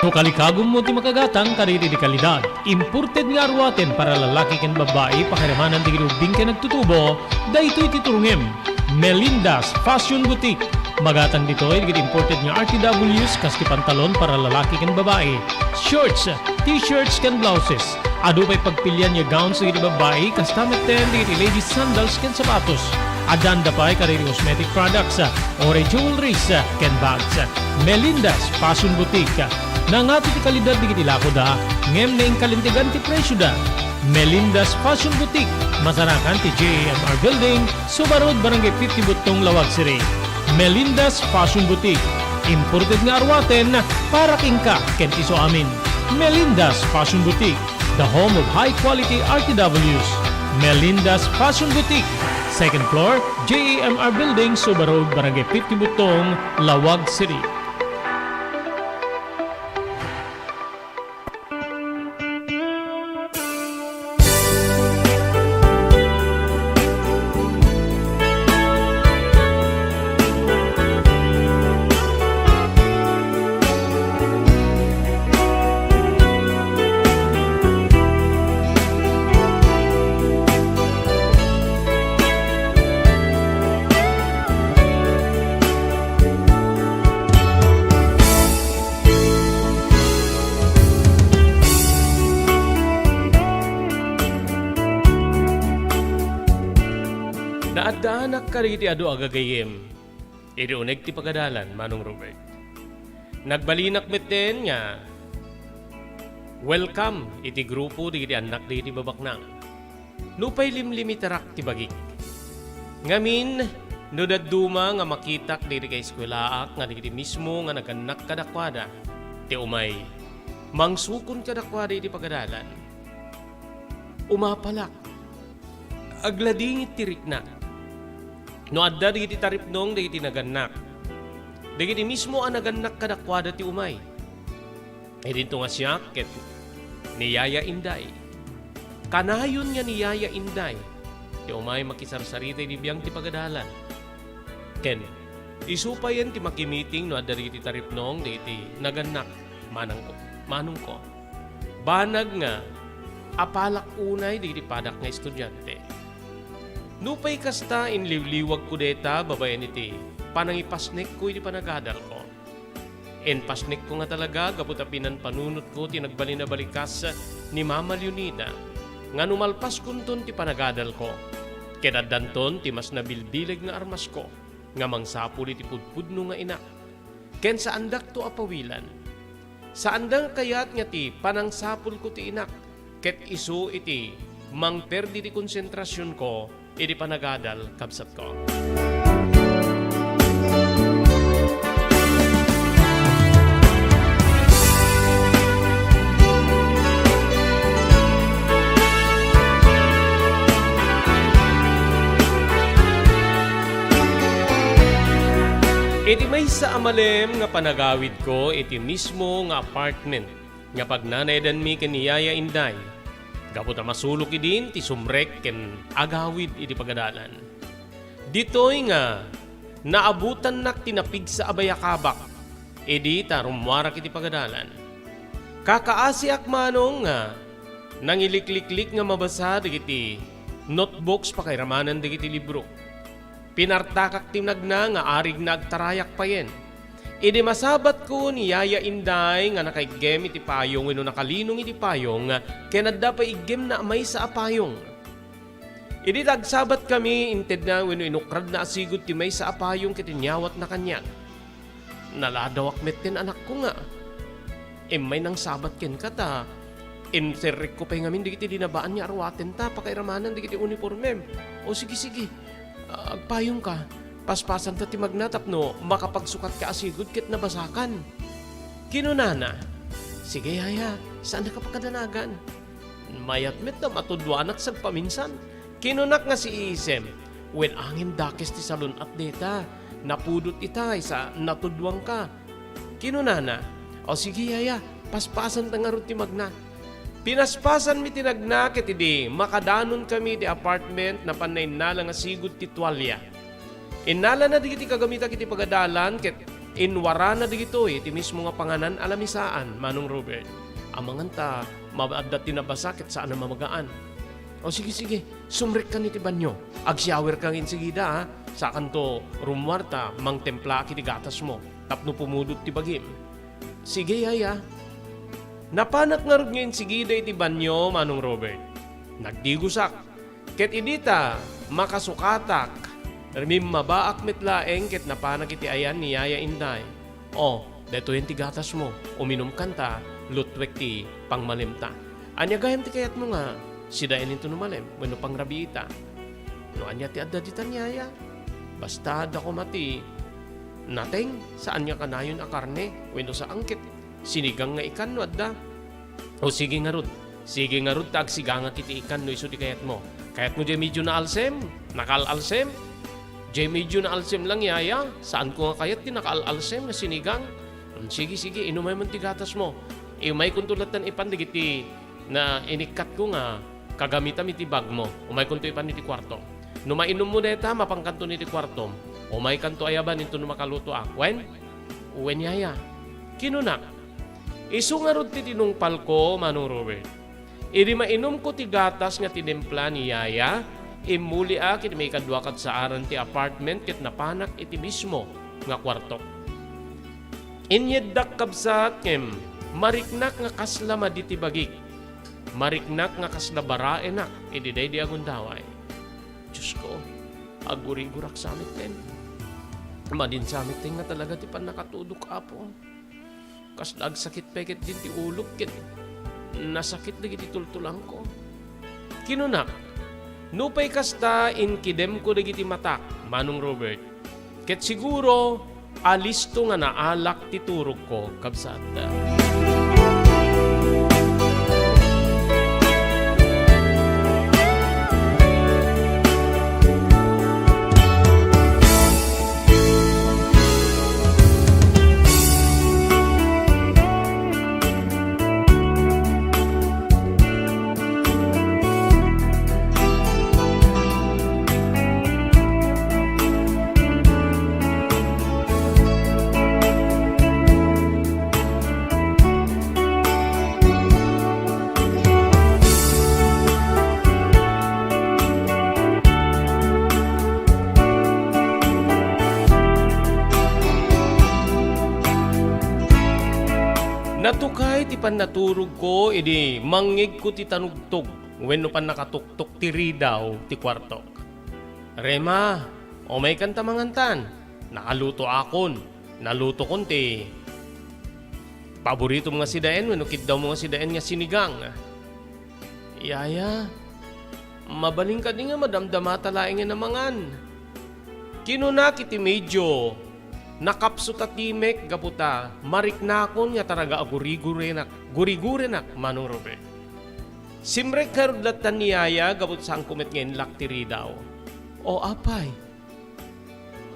[SPEAKER 2] No kalikagom mo ti makagatang kariri di kalidad. Imported nga arwaten para lalaki ken babae pakiramanan di ginubing ken nagtutubo. Daytoy titurungem. Melinda's Fashion Boutique. Magatang ditoy digit imported nga RTWs kas ti pantalon para lalaki ken babae. Shorts, t-shirts ken blouses. Adu pay pagpilian nga gowns digit babae kas tameten digit ladies sandals ken sapatos. Adan da pay kariri cosmetic products, ore jewelries ken bags. Melinda's Fashion Boutique. Nangato ti kalidad di kiti lako da, ngem na kalintigan ti presyo da. Melinda's Fashion Boutique, masarakan ti JAMR Building, Subarod, Barangay 50 Butong, Lawag City. Melinda's Fashion Boutique, imported nga arwaten para kingka ken iso amin. Melinda's Fashion Boutique, the home of high quality RTWs. Melinda's Fashion Boutique, second floor, JAMR Building, Subarod, Barangay 50 Butong, Lawag City.
[SPEAKER 1] Naadaanak ka rin iti ado agagayem. Iti uneg ti pagadalan, Manong Robert. Nagbalinak meten nga, welcome iti grupo di iti anak di iti babaknang. Nupay limlimitarak ti bagik. Ngamin, no daduma nga makitak di iti kay eskwelaak nga di iti mismo nga naganak kadakwada. Ti umay, mangsukon kadakwada iti pagadalan. Umapalak. Agladingit tirik na. No adda di iti taripnong di iti naganak. Di iti mismo ang naganak kadakwada ti umay. E dito nga siya ket ni Yaya Inday. Kanayon nga ni Yaya Inday. Ti umay makisarsarita di biyang ti pagadalan. Ken, isupayan ti makimiting no adda di iti taripnong di iti naganak manong ko. Banag nga apalak unay di iti padak nga estudyante. Nupay kasta inliwliwag ko deta babayan iti panangipasnek ko iti panagadal ko. En pasnek ko nga talaga kaputapinan panunot ko ti nagbali na balikas ni Mama Leonida nga numalpas kunton ti panagadal ko. Kedadanton ti mas nabilbileg nga armas ko nga mangsapul iti pudpudno nga ina. Ken sa andak to apawilan. Sa andang kayat nga ti panangsapul ko ti inak ket isu iti mangperdi ti konsentrasyon ko iti panagadal kabsat ko. Iti may sa amalem nga panagawid ko iti mismo nga apartment nga pagnanaydan mi ken ni Yaya Inday. Gapot na masulok idin ti sumrek ken agawid iti pagadalan. Ditoy nga naabutan nak tinapig sa abayakabak. Idi tarumwarak iti pagadalan. Kakaasiak manong nga nangilikliklik nga mabasa digiti notebooks pakairamanan digiti libro. Pinartakak tinagna nga arig nagtarayak payen. Idi masabat ko ni Yaya Inday nga nakaigem iti payong wenno nakalinong iti payong ken adda pa igem na amay sa apayong. Idi tagsabat kami inted na wenno inukrad na asigod ti may sa apayong ket inyawat na kanya. Naladawak metten anak ko nga. May nang sabat ken kata. Serrek ko pa ngamin digiti dinabaan niya arwaten ta pakairamanan digiti uniformem. O sige. Agpayong ka. Paspasan ta ti magnatap no, makapagsukat ka asigod ket nabasakan. Kinunana, sige Yaya, saan na ka pakadanagan? Mayat met na matudwanak sa paminsan. Kinunak nga si Isem, when angin dakes ti salon at deta, napudot itay sa natudwang ka. Kinunana, o sige Yaya, paspasan ta nga ron ti magnat. Pinaspasan mi tinagna ket idi makadanon kami di apartment na panay nala nga sigud ti tuwalya. Inala na digiti kagamita kiti pagadalan ket inwara na digito ti mismo nga panganan alamisaan Manong Robert. Amangan ta maadda tinabasa ket saan na mamagaan. O sige, sumrek ka niti banyo. Ag-shower kang insigida ha. Sa kanto rumwarta mang templa kiti gatas mo. Tapno pumudot ti bagim. Sige Yaya. Napanak nga rin ngayon sigida iti banyo Manong Robert. Nagdigusak. Ket idita makasukatak. Rimim mabaak metlaeng ket napanag iti ayan ni Yaya Inday. O, deto yung tigatas mo. Uminom kanta, lutwek ti pangmalimta. Anya gayam ti kayat mo nga, sidain ito numalem, wano pang rabiita. No anya ti adda ditan Yaya. Basta adda ko mati. Nateng, saan niya kanayon a karne, wano sa angkit. Sinigang nga ikan no adda. O sige nga rod. Sige nga rod, tagsigangat iti ikan no iso ti kayat mo. Kayat mo di medyo na alsem, nakal-alsem. Jay medyo na alsem lang Yaya. Saan ko nga kayat tinakaalalsem na sinigang? Sige, inumay man tigatas mo. Umay kung tulatan ipandigiti na inikat ko nga kagamitam iti bag mo. Umay kung ipan iti kwarto. Numainom mo deta, mapangkanto iti kwarto. Umay kanto ayaban ito numakaluto ak. Wen Yaya. Kinunak. Isu nga rod ti tinungpal ko, Manong Robert. Iri mainom ko ti gatas nga tinempla ni Yaya. Imuli akit may kadwakat sa aran ti apartment ket napanak iti mismo nga kwarto. Inyeddak kabsat kem mariknak nga kasla maditi bagik. Mariknak nga kasla baraenak ididay di agundaway. Diyos ko, agurigurak samit din. Madin samit din nga talaga ti pan nakatudok apo. Kas nagsakit peket din ti ulog ket nasakit lagi ti tultulang ko. Kinunak, nupay kasta inkidem ko lagi ti matak, Manong Robert. Ket siguro alisto nga naalak ti turog ko kabsat. Natukay ti pan naturog ko, idi mangig ko ti tanugtog, wenno pan nakatuktok ti ridaw ti kwartok. Rema, o may kanta mangantan, nakaluto akon, naluto kon ti paborito mga sidaen, wenno kid daw mga sidaen nga sinigang. Yaya, mabaling ka di nga madamdamata laing nga namangan. Kinunak iti medyo nakapsot at timek gaputa, mariknakon nga taraga gurigurenak, Manong Robert. Simrek karudlatan ni Yaya gabut sang kumet ngayon laktiri daw. O apay,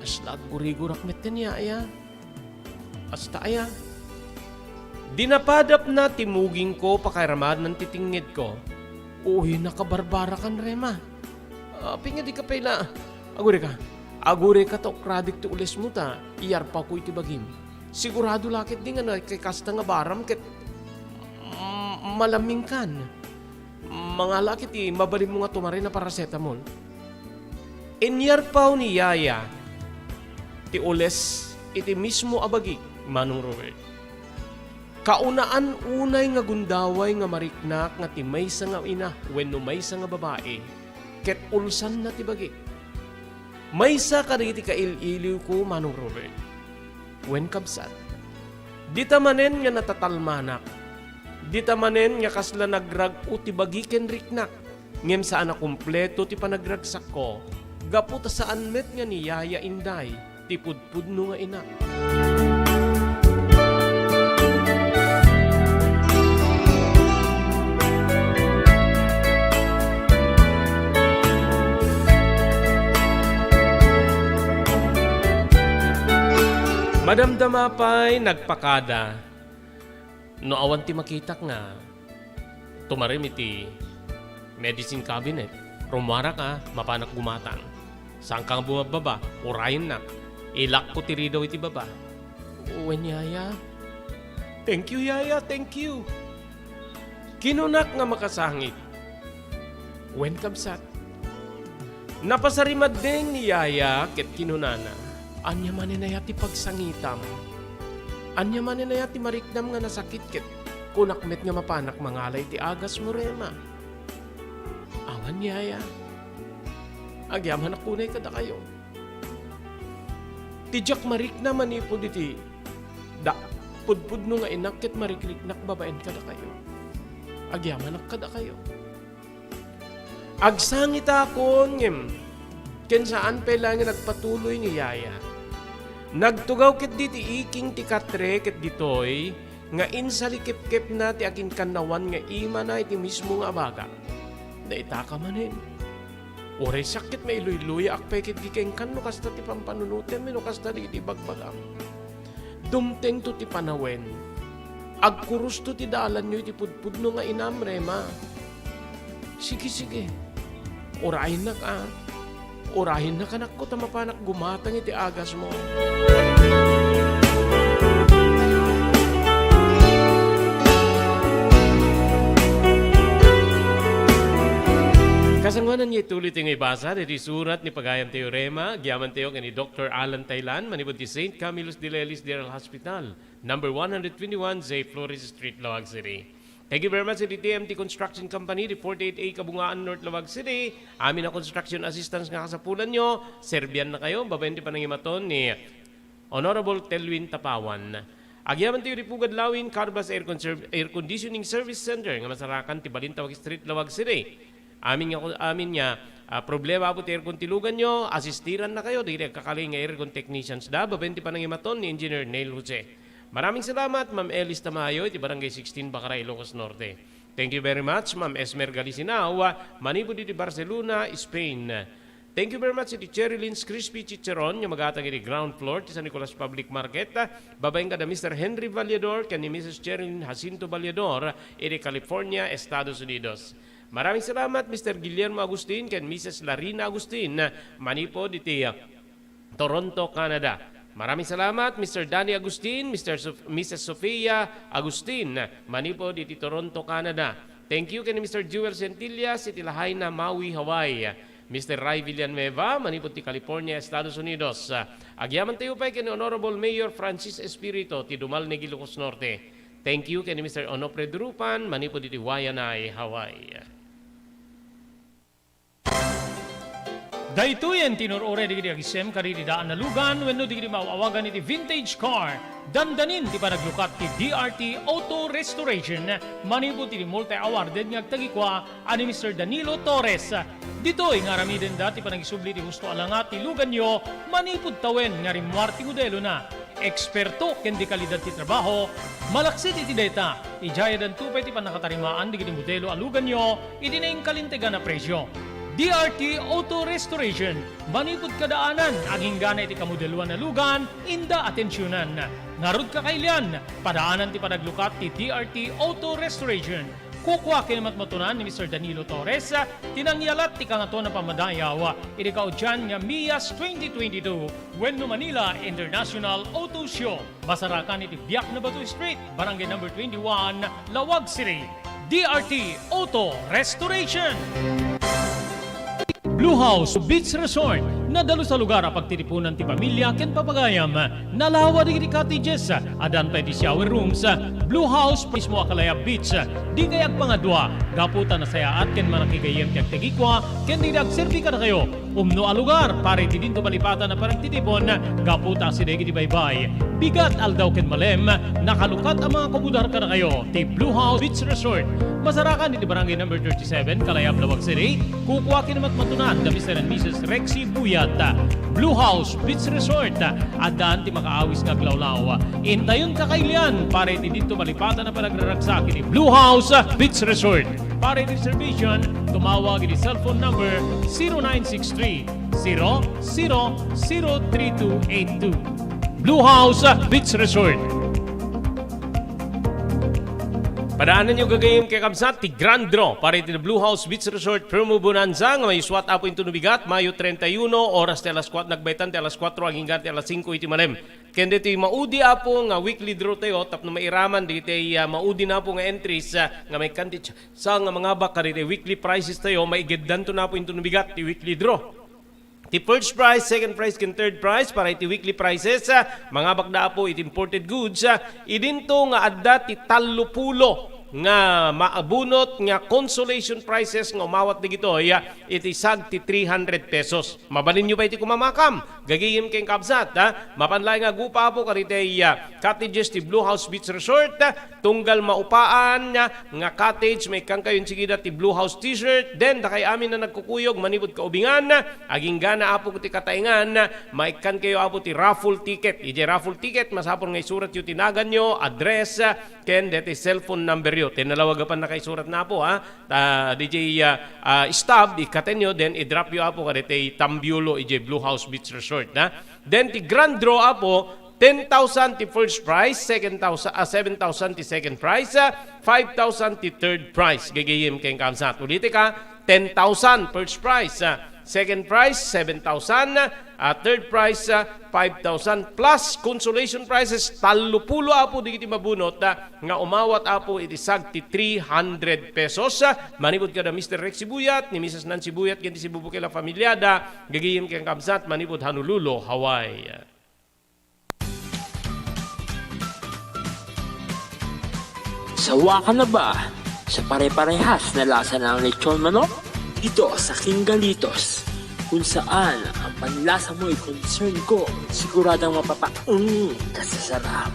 [SPEAKER 1] aslat gurigurak met ni Yaya. Asta aya. Dinapadap na timuging ko pakairamad ng titingid ko. Uy, nakabarbara kan Rema. Pinga di ka pala. Agure ka to kradik ti ules mo ta, iyar pa ko iti bagim. Sigurado lakit di nga na kay kasta nga baram ket malaming kan. Mga lakit mabalim mo nga tumari na paracetamol. Inyar pa ni Yaya, ti ules iti mismo abagi, Manong Robert. Kaunaan unay nga gundaway nga mariknak nga ti maysa nga ina wenno maysa nga babae, ket ulsan na ti bagi. Maysa kadagiti kaililiw ko, Manong Robert. Wen kabsat. Di tamanen nga natatalmanak. Di tamanen nga kasla nagrag uti bagi ken riknak. Ngem saan na kumpleto ti panagragsak ko. Gaputa saan met nga ni Yaya Inday. Ti pudpudno nga ina. Madamdama pa'y nagpakada. No awan ti makitak nga, tumarim iti medicine cabinet. Rumara ka, mapanak gumatang. Saan kang bumababa, urayin na. Ilak ko tiri daw iti baba. Uwen Yaya. Thank you Yaya, thank you. Kinunak nga makasangit. Uwen kabsat. Napasarimad din ni Yaya ket kinunana. Anya maninaya ti pagsangitam. Anya maninaya ti mariknam nga nasakit ket kunakmet nga mapanak mangalay ti agas mo Rema. Awan Yaya. Agyaman akunay kada kayo. Ti Jack marikna manipod iti da pudpudno nga inak ket marikriknak babaen kada kayo. Agyaman kada kayo. Agsangit akon ngem ken saan pala nga nagpatuloy ni Yaya. Nagtugaw ket diti iking ti katre ket ditoy nga insalikip-kip na ti akin kanawan nga ima na iti mismo nga abaga. Naitaka manin. Oray sakit may iluy-luya akpekit di keng kan no kasta ti pampanunutin no kasta di iti bagbagam. Dumteng to ti panawen. Agkurus to ti dalan nyo iti pudpudno nga inam Rema. Sige. Orahin na ka. Orahin na kanak ko tamapanak gumatang iti agas mo. Kasangwanan niya ituloy ito nga ibasa, dito surat ni Pagayam Teorema, giyaman tayo ni Dr. Alan Taylan, manibod ti St. Camillus de Lelis General Hospital, number 121, Zay Flores Street, Lawag City. Thank you very much sa TMT Construction Company, 48A Kabungaan, North Lavag City. Amin na construction assistance nga kasapulan nyo. Serbian na kayo, babayin ti panangimaton ni Honorable Telwin Tapawan. Agyaman tayo ripugad lawin, Carbas Air Conditioning Service Center, nga masarakan ti Balintawag Street, Lavag City. Amin niya, problema po ti aircon tilugan nyo, asistiran na kayo, dahil kakaling nga aircon technicians da, babayin ti panangimaton ni Engineer Neil Jose. Maraming salamat, Ma'am Elis Tamayo, iti Barangay 16, Bakaray, Ilocos Norte. Thank you very much, Ma'am Esmer Galisinao, Manibo di Barcelona, Spain. Thank you very much, iti Cherry Lynn's Crispy Chicharon, yung magatang iti ground floor, ti San Nicolas Public Market. Babayin ka na Mr. Henry Vallador, kan ni Mrs. Cherry Lynn Jacinto Vallador, iti California, Estados Unidos. Maraming salamat, Mr. Guillermo Agustin, kan Mrs. Larina Agustin, Manipo di Toronto, Canada. Maraming salamat, Mr. Danny Agustin, Mrs. Sofia Agustin, Manipo di Toronto, Canada. Thank you kay Mr. Jewel Centillas, iti Lahaina, Maui, Hawaii. Mr. Ray Villanueva, Manipo di California, Estados Unidos. Agyaman tayo pa kay Honorable Mayor Francis Espirito, ti Dumal, Ilocos Norte. Thank you kay Mr. Onofre Drupan, Manipo di Waianae, Hawaii.
[SPEAKER 2] Daytoyen tinurore digiti agisem karidi daan na lugan wenno digiti mauawagan iti vintage car. Dandanin ti panaglukat ti DRT Auto Restoration. Manibot ti multi-awarded nga agtagikwa ani Mr. Danilo Torres. Ditoy nga ramiden dati panagisubli ti gusto alangat ti lugan nyo, manipod tawen nga rimwar ti modelo na. Eksperto ken di kalidad ti trabaho, malaksit iti data. Ijaya dan tupay ti panakatarimaan digiti modelo alugan nyo, iti na kalintegan na presyo. DRT Auto Restoration, manipod kadaanan, aging gana iti kamodeluan na lugan, inda atensyonan. Narod kakailian, padaanan ti panaglukat ti DRT Auto Restoration. Kukwa kinamat matunan ni Mr. Danilo Torres, tinangyalat ti kangato na pamadayaw, iti kaudyan nga MIAS 2022, Wenno Manila International Auto Show. Basarakan iti Biak na Batu Street, Barangay number 21, Lawag City. DRT Auto Restoration. Blue House Beach Resort, nadalo sa lugar a pagtitipunan ti pamilya ken papagayam. Nalawa di cottages, adan pa di shower rooms. Blue House mismo Akalaya Beach, di kayag pangadwa, gaputan na sayaat ken manakigayem ti agtegikwa, ken di agserbi ka na kayo. Umno a lugar, pare ti dinto malipatan na parang titipon, gaputa si degi di baybay. Bigat aldaw ken malem, nakalukat ang mga komudar ka na kayo. Ti Blue House Beach Resort, masarakan di Barangay number 37, Kalayab, Lawag City. Kukuha kinamat matunan da Mr. and Mrs. Rexy Buyat. Blue House Beach Resort, adaan ti makaawis nga glawlaw. Intayon kakailian, pare ti dito malipatan na panagraragsak ni Blue House Beach Resort. Para in reservation, tumawag in cellphone number 0963-000232. Blue House Beach Resort.
[SPEAKER 1] Padaanan nyo gagayim kay Kamsat, ti Grand Draw para iti Blue House Beach Resort Promo Bonanza nga may swat apo into nubigat Mayo 31 oras ti alas 4 nagbaitan ti alas 4 ang hinggan ti alas 5 iti malem. Kende ti maudi apo nga weekly draw tayo tapno mairaman di ti maudi na po nga entries nga may kanti sa nga mga bak karite weekly prices tayo maigeddan to na po into nubigat ti weekly draw. Ti first prize, second prize, and third prize para iti weekly prices, mga bakda po iti imported goods, idinto nga adda ti 30 nga maabunot nga consolation prizes nga umawat di gito iti sag ti 300 pesos. Mabalin nyo pa iti kumamakam. Gagiyim kayong kabsat. Mapanlay nga gupa po karite cottages ti Blue House Beach Resort. Tunggal maupaan nga cottage may kang kayon sigida ti Blue House t-shirt. Then dakay amin na nagkukuyog manibod kaubingan. Aging gana apo ti kataingan. Maikan kayo apo ti raffle ticket. Ije raffle ticket masapon nga isurat yung tinagan nyo, address, ken deti cellphone number yo. Tinalawagapan na kay surat na po DJ stab ikaten nyo then i-drop yo apo kadete Tambiolo ije Blue House Beach Resort then ti grand draw apo 10,000 ti first prize, 7,000 ti second prize, 5,000 ti third prize. Gagayim kayong kamsat. Ulitin ka, 10,000 first prize, second prize, 7,000, third prize, 5,000, plus consolation prizes, 30 apo di kiti mabunot nga umawat apo iti sag ti 300 pesos. Manibod ka da Mr. Rex Sibuyat, ni Mrs. Nancy Buyat, ganti si Bubukela Familiada, gagayim kayong kamsat, manibod Honolulu, Hawaii.
[SPEAKER 3] Sawa ka na ba sa pare-parehas na lasa ng lechon manok dito sa Kingalitos, kung saan ang panlasa mo ay concern ko, siguradang kasasarap.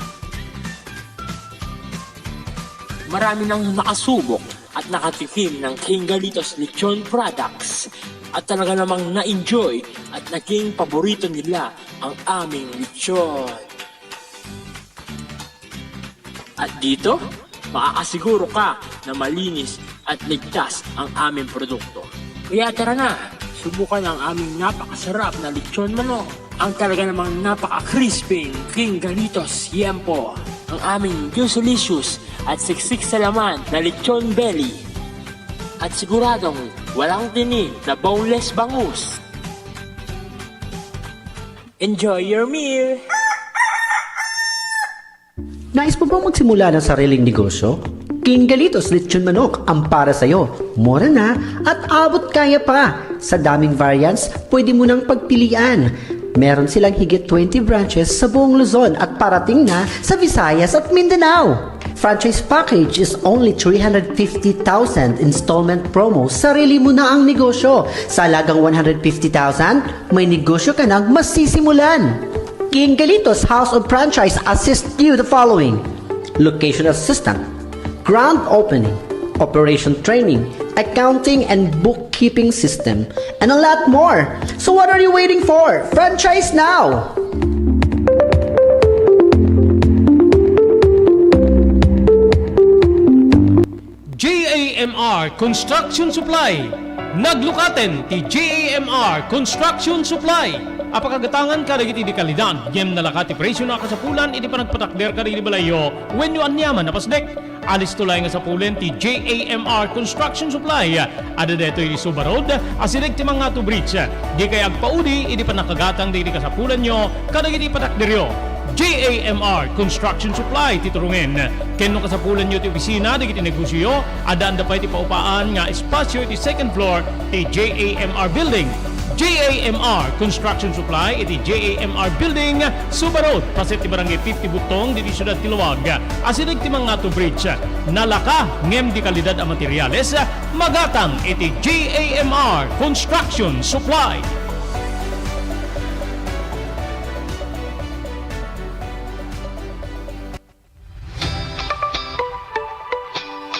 [SPEAKER 3] Marami nang nakasubok at nakatikim ng Kingalitos lechon products at talaga namang na-enjoy at naging paborito nila ang aming lechon. At dito, makakasiguro ka na malinis at ligtas ang aming produkto. Kaya tara na, subukan ang aming napakasarap na lechon manok. Ang talaga namang napaka-crispy Kingalitos Yempo. Ang aming juicelicious at siksik sa laman na lechon belly. At siguradong walang tinig na boneless bangus. Enjoy your meal!
[SPEAKER 4] Nais mo bang magsimula ng sariling negosyo? Kingalitos Lechon Manok ang para sa'yo. Mura na at abot kaya pa. Sa daming variants, pwede mo nang pagpilian. Meron silang higit 20 branches sa buong Luzon at parating na sa Visayas at Mindanao. Franchise package is only 350,000 installment promo. Sarili mo na ang negosyo. Sa halagang 150,000, may negosyo ka nang masisimulan. Kingalitos House of Franchise assist you the following: location assistant, grand opening, operation training, accounting and bookkeeping system, and a lot more. So what are you waiting for? Franchise now!
[SPEAKER 2] JAMR Construction Supply. Naglukaten ti JAMR Construction Supply. Apakagatangan ka iti di kalidad, yem nalakat ti presyo na kasapulan, iti panagpatakder ka rin balayo, when you anyaman na pasdek. Alis tulay nga sa pulen ti JAMR Construction Supply. Ada deto iti Subarod, asirig ti mga to bridge. Di kay agpaudi, iti panakagatang di kasapulan nyo, kadag iti patakderyo. JAMR Construction Supply titurungin. Kenno kasapulan nyo ti opisina, di iti negosyo, adaan da pa iti paupaan nga espasyo iti second floor ti JAMR Building. JAMR Construction Supply iti JAMR Building, Subarod, paset ti barangay 50 Butong, di Siyudad Tiluwag. Asinig ti mga to bridge, nalaka ngem di kalidad ang materyales, magatang iti JAMR Construction Supply.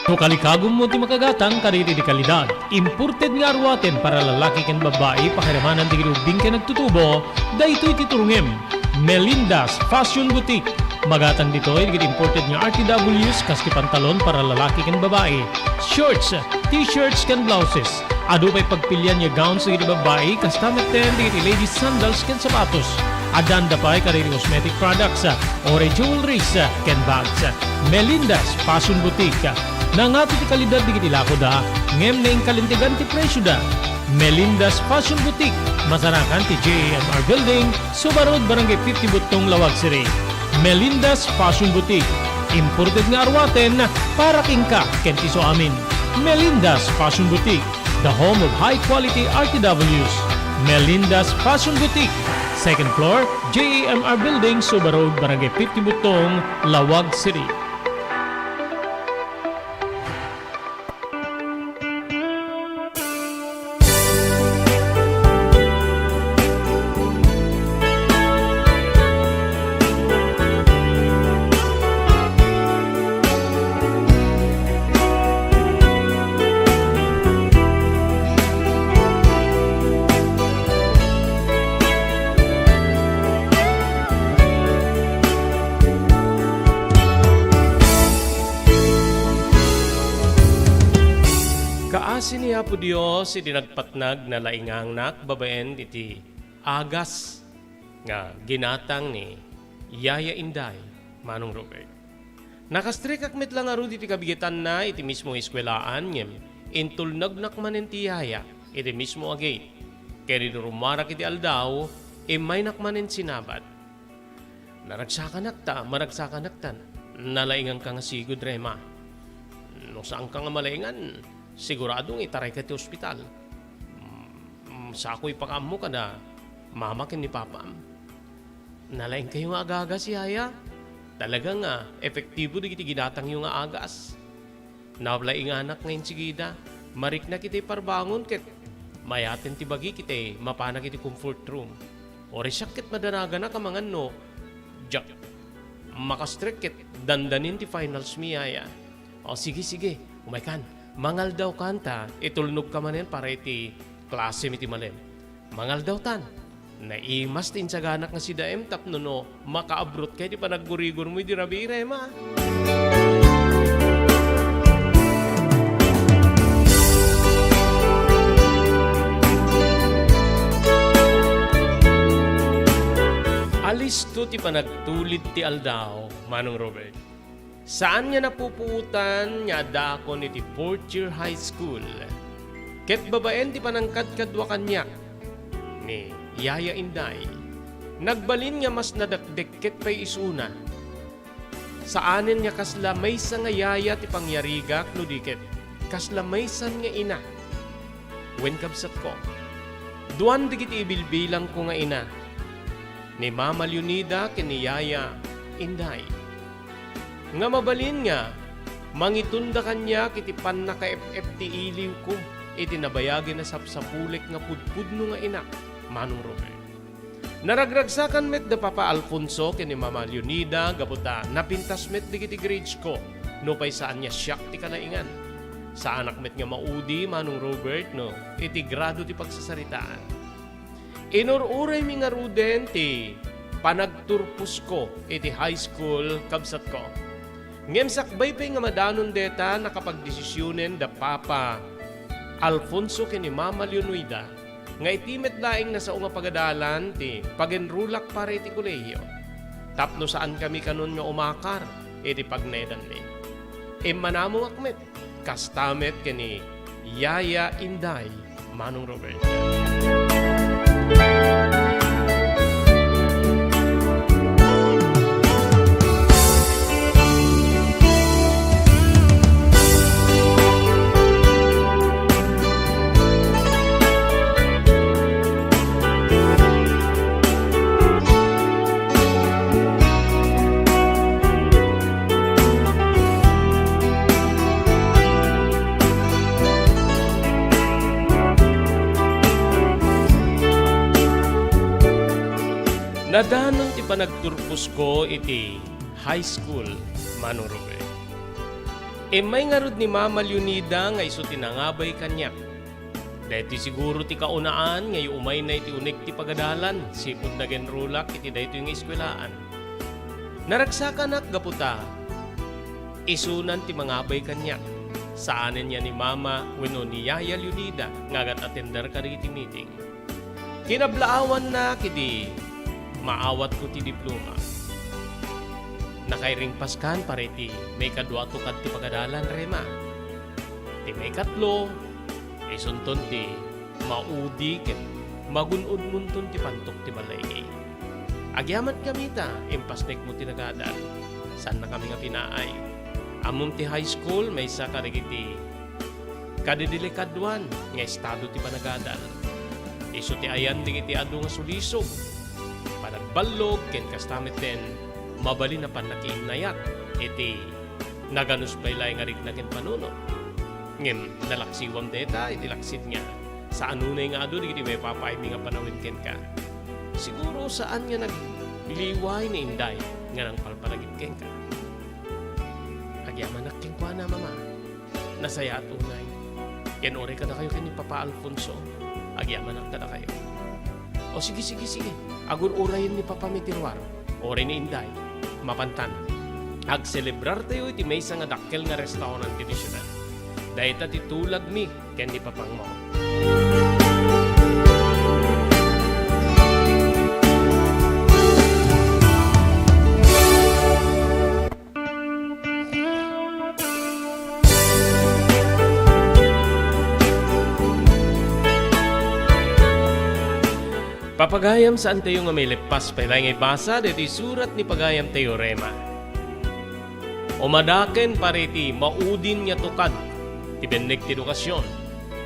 [SPEAKER 2] No kalikagom mo ti makagatang kariti di kalidad. Imported nga arwaten para lalaki ken babae pakiramanan di girubing ken nagtutubo, daytoy titurungem. Melinda's Fashion Boutique. Magatang dito ay imported nga RTWs kaski pantalon para lalaki ken babae. Shorts, t-shirts ken blouses. Adu pay pagpilyan nga gowns di babae kastameten di ladies sandals ken sapatos. Adanda pay kariti cosmetic products, ore jewelries ken bags. Melinda's Fashion Boutique. Nangato ti kalidad di kitilako da, ngem na inkalintigan ti presyo da. Melinda's Fashion Boutique, masarakan ti JAMR Building, Subarod, Barangay 50 Butong, Lawag City. Melinda's Fashion Boutique, imported nga arwaten para kingka kenti so amin. Melinda's Fashion Boutique, the home of high-quality RTWs. Melinda's Fashion Boutique, second floor, JAMR Building, Subarod, Barangay 50 Butong, Lawag City.
[SPEAKER 1] Kaasi niya po Diyos, iti nagpatnag na laingang babaen iti agas nga ginatang ni Yaya Inday, Manong Robert. Nakastrikak met lang aro iti kabigitan na iti mismo eskwelaan ngem intulnag nakmanen ti Yaya iti mismo agate. Kaya dito rumarak iti aldaw, may nakmanen sinabat. Naragsakan maragsakan nalaingang ka nga sigod rema. No saan ka nga malaingan, siguradong itaray ka ti ospital. Sa ako'y pakam mo ka na mamakin ni Papam. Nalaing kayo nga aga-aga si Yaya. Talaga nga, epektibo di kiti ginatang yung nga agas. Nawala ing anak ngayon sigida. Marik na kita parbangon ket mayaten ti bagi kita mapana kiti comfort room. Ore sakit madanaga na kamangan no. Jak makastrek ket dandanin ti finals miyaya. O sige, umaikan. Mangal daw kanta, itulnog ka manen para iti klase mi ti malen. Mangal daw tan. Naimas tin sa ganak nga si Daem tapno no makaabrot kay di pa naggurigur mo di rabi Rema. Alis to ti panagtulit ti Aldao, Manong Robert. Saan niya napupuutan niya dako ni ti 4th year high school? Ket babaen ti panangkadkadwa kanya ni Yaya Inday. Nagbalin nga mas nadakdek ket pay isuna. Saanen niya kasla maysa nga yaya ti pangyarigak no diket. Kasla maysan nga ina. Wen kabsat ko. Duan digit ibilbilang ko nga ina. Ni Mama Leonida ken ni Yaya Inday. Nga mabalin nga, mangitunda kanya kiti pan naka-FF ti iliw ko, iti nabayagi na sapsapulik nga pudpudno nga ina, Manong Robert. Naragragsakan met da Papa Alfonso ken ni Mama Leonida, gaputa napintas met digiti grades ko, no pay saan niya siyak ti kalaingan. Sa anak met nga maudi, Manong Robert, no, iti grado ti pagsasaritaan. Inururay mi nga ruden ti panagturpus ko iti high school kabsat ko. Ngem sakbay pa nga madanon deta nakapagdesisyonen da Papa Alfonso ken ni Mama Leonida nga itimet laing na sa unga pagadalan ti pagenrulak para iti kolehiyo. Tapno saan kami kanon nga umakar iti pagnedan mi. Manamo akmet kastamet ken ni Yaya Inday, Manong Robert. Nadanon ti panagturpus ko iti high school, Manong Robert. May ngarod ni Mama Leonida nga iso tinangabay kanya. Dahiti siguro ti kaunaan nga umay na iti unik ti pagadalan, sipod na genrulak iti dahito yung eskwelaan. Naragsakan ak gaputa, isunan ti mangabay kanya. Saanen niya ni Mama wenno ni Yaya Leonida nga gat-attender ka iti meeting. Kinablaawan na kiti maawat ko ti diploma. Nakairing paskan pareti may kadwa tukad ti pagadalan Rema. Ti may katlo, isunton ti maudi ket magunod-munton ti pantok ti balay. Agyamat kami ta, impasnek mo ti nagadal. Saan na kami nga pinaay? Amom ti high school may isa karigiti kadidelikadwan nga estado ti panagadal. Iso ti ayan digiti adu nga sulisog. Panagbalog ken kastamit den mabali na panakiinayat iti naganus baylay nga rig nagen panuno. Ngem nalaksiwam deta iti laksid nga sa anunay nga adu digiti may papay mi nga panawin ken ka. Siguro saan nga nagliway ni Inday nga nang palpalagit ken ka. Agyaman ken kwa na mama. Nasaya tunay. Ken ore ka na kayo ken ni Papa Alfonso. Agyaman ka na kayo. O sige. Agur orayin ni Papa Mitirwar. Ore ni Inday. Mapantan. Ag-celebrar tayo iti may nga dakkel nga restaurant iti syudad. Dahita ti tulag mi ken ni Papang mo. Papagayam saan tayo nga may lepas pailay ngay basa dito surat ni Pagayam tayo Rema. Umadaken pariti maudin nga tukad ti bennek ti edukasyon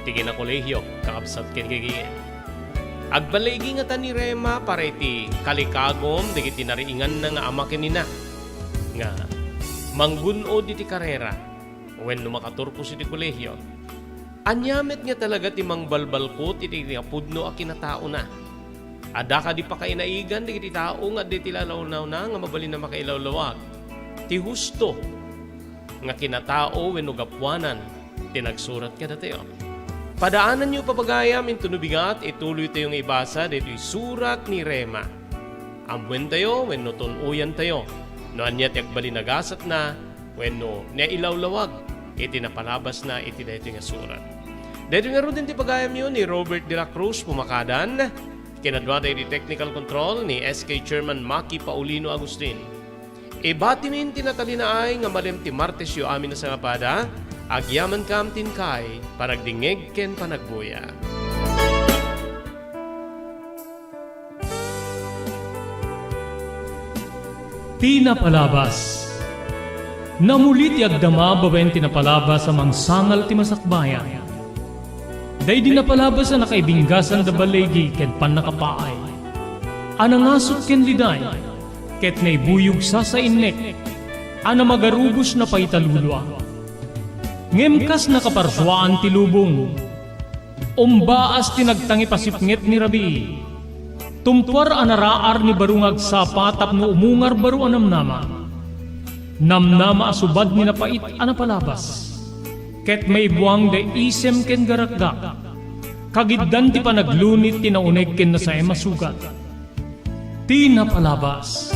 [SPEAKER 1] ti kinakolehyo kakabsat ken gigien. Agbalegi nga ta ni Rema pariti kalikagom digiti nariingan na nga ama kenina nga manggunod iti karera When makaturpos iti kolehyo, anyamet nga talaga timang balbalkot iti pudno a kinatao na. Ada ka di pa kainaigan di iti tao nga di tilalawnaw na nga mabalin na makailawlawag. Ti husto nga kinatao wenno gapwanan tinagsurat ka datayo. Padaanan niyo papagayam into nubigat ituloy tayong ibasa dito'y surat ni Rema. Amwen tayo wenno tunuyan tayo. No anyat yak balinagasat na wenno nailawlawag iti napalabas na iti dito nga surat. Dito nga rin ti pagayam yun ni Robert de la Cruz pumakadan. Kinadwa tayo di technical control ni SK Chairman Maki Paulino Agustin. Ibatimin tinatalinaay nga malem ti Martes yu amin na sa ngapada, agyaman kam tinkay, paragdingeg ken panagbuya.
[SPEAKER 2] Tinapalabas. Namulit yagdama babaen tinapalabas amang sangal ti masakbayan. Day di napalabas na nakaibinggasan da balegi ken panakapaay. Anangasot ken liday, ket naibuyog sa innek, ana magarubos na paitalulwa. Ngemkas nakaparswaan ti lubong, umbaas tinagtangi pasipnget ni Rabi. Tumpar anaraar ni barungag sapa tapno umungar baru anamnama. Namnama asubad ni napait anapalabas. Ket may buwang da isem ken garakdak. Kagiddan ti panaglunit tinauneg ken na sa emasugat. Tinapalabas.